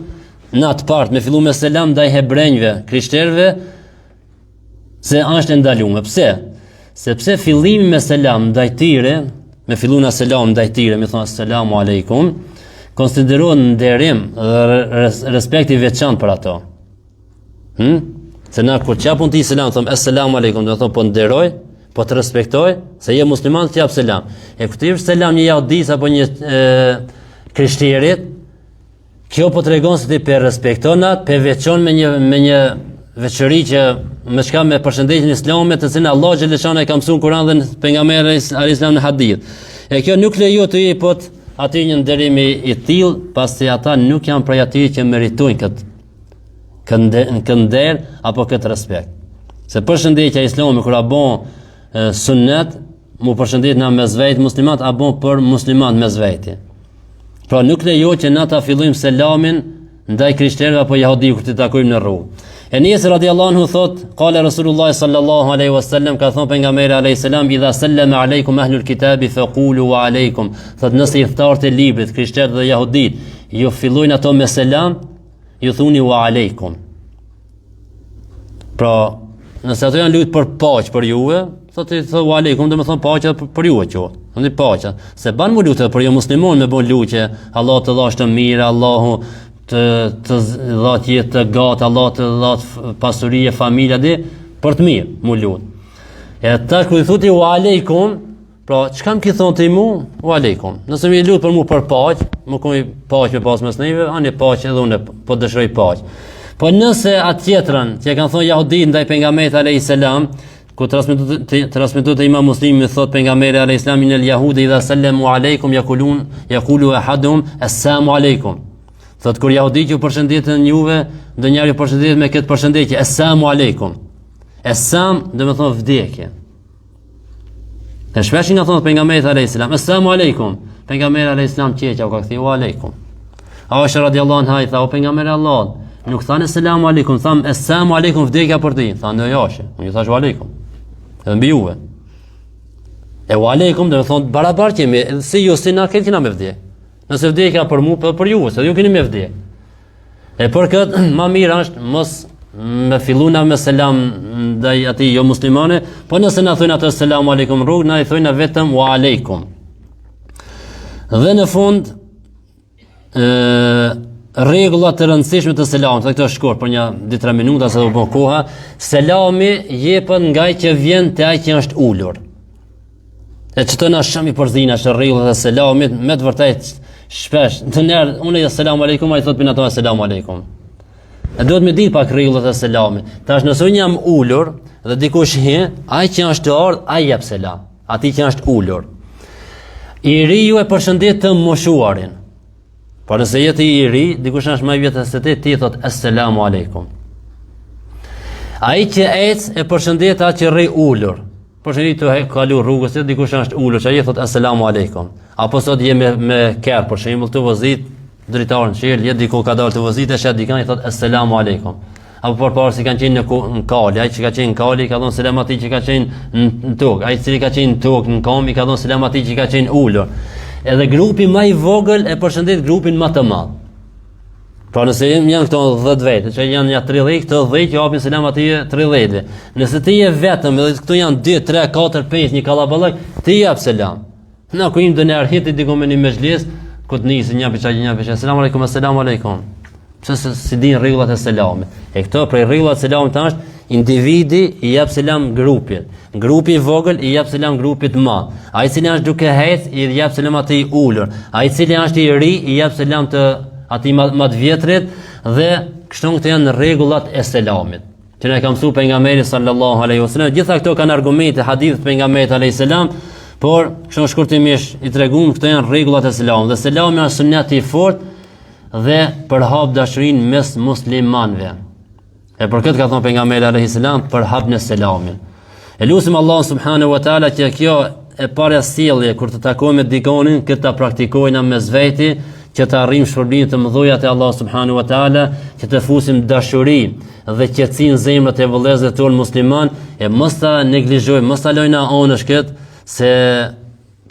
në atë part, me fillu me selam ndaj hebrejve, krishterëve, se është ndaluar. Pse? Sepse fillimi me selam ndaj tyre, me fillu na selam ndaj tyre, me thonë asalamu aleikum, konsiderohet nderim dhe respekt i veçantë për ato. Se na kur çapun ti selam, thon asalamu aleikum, do të thonë po nderoj, po të respektoj, se je musliman të jap selam. E kur ti jep selam një jahudis apo një krishterit, kjo po tregon se ti pe respekton atë, pe veçon me një veçori që me çka me përshëndetjen islame të cilën Allah xhaleshana e ka mësuar Kur'an dhe pejgamberi alayhis salam në hadith. E kjo nuk lejo të jepot aty një nderim i tillë, pasi ata nuk janë prej atyre që meritojnë këtë nder apo këtë respekt. Se përshëndetja islame kur a bën sunnet, mu përshëndet na mes vetë muslimat a bën për muslimat mes vetë. Pra nuk lejo që na ta fillojmë selamin ndaj krishterëve apo jehudi kur të takojmë në rrugë. Enes radhiyallahu anhu thot, qala Rasulullah sallallahu alaihi wasallam, ka thon pejgamberi alayhis salam, idha sallama aleikum ahlul kitabi faqulu wa aleikum. Thot nëse i thtarët e librit, krishterët dhe jehudit, ju fillojnë ato me selam, ju thuni wa aleikum. Pra, nëse ato janë lut për paqë për juve, thot wa aleikum, do të thon paqja për juve quhet. Ndë paqja. Se ban mu lutë për ju musliman me bën lutje, Allah të dhash të mirë, Allahu të dhat jetë të gatë, Allah të dhat pasuri e familja dhe për të mirë, mu lutë. E tash kur i thuti wa aleikum, pra çka më ki thonë ti mu? Wa aleikum. Nëse më lut për mu për paqë, më kemi paqë me pas mes neve, ani paqë edhe unë po dëshiroj paqë. Po nëse atë tjetrën, që e kanë thonë jahudit ndaj pejgamberit alayhis salam, ku transmetohet te Imam Muslimi, thot pejgamberi alayhis salam, inel yahudi idha sallamu aleikum yaqulu ahaduhum assalamu aleikum. Thot kur jahudit ju përshëndeten juve, ndonjëri ju përshëndet me këtë përshëndetje, assalamu aleikum. Assam do të thonë vdekje. Të shpesh nga thonë pejgamberi alayhis salam, assalamu aleikum. Pejgamberi alayhis salam qeqa u ka thënë wa aleikum. Aisha radhiyallahu anha i tha, o pejgamberi Allah, nuk thanë selamu aleikum, tham assalamu aleikum vdekja për ti. Thanë jo jashe, unë ju thash wa aleikum. Edhe mbi juve. E wa aleikum do të thonë barabartë jemi, si ju si na këtë kena me vdekje. Nëse vdekja për mu, për juve, se ju keni me vdekje. E për këtë, ma mirë është mos me filluna me selam ndaj atij jo muslimane, po nëse na thonë atë selamu aleikum rrugë, na i thonë vetëm wa aleikum. Dhe në fund rregullat të rëndësishme të selamit, këto është shkurt për një 2-3 minuta se do të bë koha. Selami jepet nga ai që vjen te ai që është ulur. E çto na shami përzina është rregullat e selamit, me të vërtetë shpesh, të njerë, unë e selamu aleikum, a i thot për në to selamu aleikum. E duhet me ditë pak rregullat e selamit. Tash nëse unë jam ulur dhe dikush ai që është të ardh, ai jep selam. Atij që është ulur. I riu e përshëndet të moshuarin. Por nëse jeti i ri, dikush është më i vjetër se ti thot assalamu alaikum. Ai që ec e përshëndet atë që rri ulur. Përshëndetje të kalu rrugës, dikush është ulur, ai thot assalamu alaikum. Apo sot je me kerr, për shembull, të vozit dritarin çel, je diku ka dalë të vozit e shet dikan i thot assalamu alaikum. Apo përpara si kanë qenë në kali, ai që ka qenë në kali ka thonë selam atij që ka qenë në tokë, ai që ka qenë në tokë në kam i ka thonë selam atij që ka qenë ulur. Edhe grupi më i vogël e përshëndet grupin më të madh. Pra nëse janë këto 10 vete, që janë ja 30, këto 10 japin selam atij 30-ve. Nëse ti je vetëm, edhe këto janë 2, 3, 4, 5 një kallaballak, ti jap selam. Na ku im do në arhit diku me një mezhlis, ku të nisi një piçaj, selam aleikum, assalamu alaikum. Pse si din rregullat e selamit. E këto për rregullat e selamit është individi i jap selam grupit. Grupi i vogël i jap selam grupit të madh. Ai i cili është duke hec i jap selam atij ulur. Ai i cili është i ri i jap selam të atij më të vjetrit dhe kështu këto janë rregullat e selamit. Që ne ka mësuar pejgamberi sallallahu alaihi wasallam. Gjitha këto kanë argumente hadith pejgamberit alayhis salam, por kështu shkurtimisht i tregum këto janë rregullat e selamit. Dhe selami është sunet i fortë dhe përhap dashurinë mes muslimanëve. E për këtë ka thënë pejgamberi alayhis salam përhap në selamin. E lutim Allah subhanahu wa taala që kjo e para sjellje kur të takojmë me dikonin, këtë ta praktikojmë mes veti, që të arrijmë shpërblimin të mëdha te Allah subhanahu wa taala, që të fusim dashuri dhe qetësinë në zemrat e vëllezërve tonë musliman, e mos ta neglizhojmë, mos ta lojna anësh këtë, se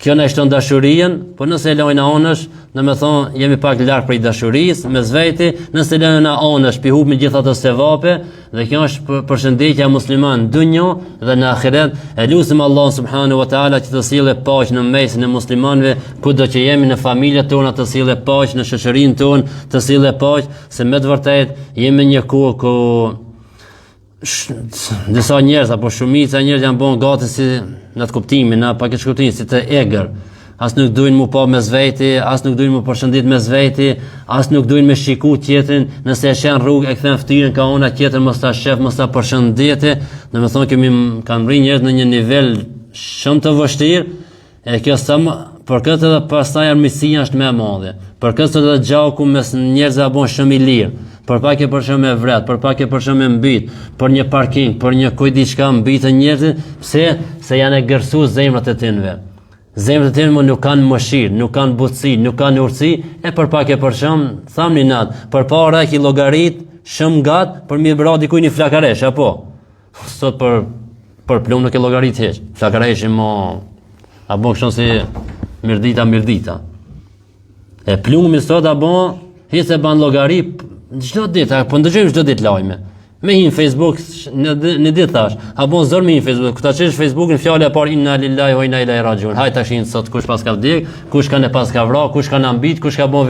kjo na shton dashurinë, por nëse e lojna anësh, domethënë jemi pak larg prej dashurisë mes veti, nëse lojna anësh, pi humbi gjithë ato sevape, dhe kjo është përshëndetja musliman në dunjë dhe në ahiret. E lutim Allah subhanahu wa taala që të sjellë paqë në mesin e muslimanëve, kudo që jemi në familjet tona, të sjellë paqë në shoqërinë tonë, të sjellë paqë, se me të vërtetë jemi në një kohë ku disa njerëz apo shumica njerëz janë bën gati si në të kuptimin, na pak e shkurtim si të egër. As nuk duin mu pa mes veti, as nuk duin mu përshëndet mes veti, as nuk duin me shiku tjetrin, nëse e shen rrugë e kthen fytyrën ka ona tjetër mos ta shef, mos ta përshëndetje. Domethënë kemi kanë rrinë njerëz në një nivel shumë të vështirë, e kjo sa për këtë edhe pastaj armiqësia është më e madhe. Për këtë edhe gjaku mes njerëzve bën shumë i lirë. Për pak e për shumë e vret, për pak e për shumë e mbit, për një parking, për një kujt diçka mbitë njerëzit, pse? Se janë e gërsuar zemrat e tyre. Zemrat e tyre nuk kanë mëshirë, nuk kanë butësi, nuk kanë urtësi, e për pak e për shumë, thamni nat, përpara që llogarit shumë gat për mi bra dikujt një flakaresh, apo sot për plumb nuk e llogarit hiç. Flakareshi mo apo kështu si mirdita. E plumbi sot apo hiç e ban llogari çdo ditë, po ndëgjojmë çdo ditë lajme. Me hin Facebook në ditë thash, apo zor me hin Facebook, kur ta çesh Facebookin fjala e parë inna lillahi wa inna ilaihi rajiun. Hajt tashin sot kush pas ka vdek, kush ka ne pas ka vrarë, kush ka na mbit, kush ka bën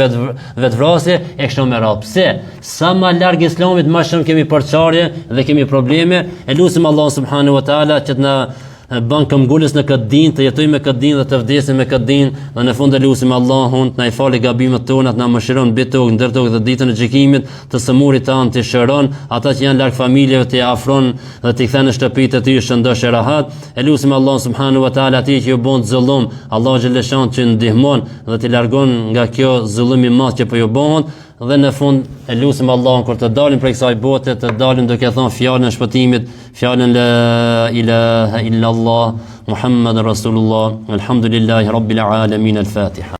vetvrasje e kështu me radhë. Pse? Sa më larg Islamit më shumë kemi përçarje dhe kemi probleme. E lutim Allah subhanahu wa taala që të na bën këmbgulës në këtë dinë, të jetojmë me këtë dinë dhe të vdesim me këtë dinë, dhe në fund e lutim Allahun të na i falë gabimet tona, të na mëshiron mbi tokë, ndër tokë dhe ditën e gjykimit, të sëmurit tanë të shëron, ata që janë larg familjeve të afron dhe të kthen në shtëpitë e tyre shëndosh e rahat. E lutim Allahun subhanahu wa taala atij që ju bën zullum, Allahu xhaleshan që ndihmon dhe të largon nga kjo zullum i madh që po ju bëhen. Dhe në fund e lutim Allahun kur të dalim prej kësaj bote, të dalim duke thënë fjalën e shpëtimit, fjalën la ilaha illa Allah Muhammadur Rasulullah, alhamdulillahi rabbil alamin, al-Fatiha.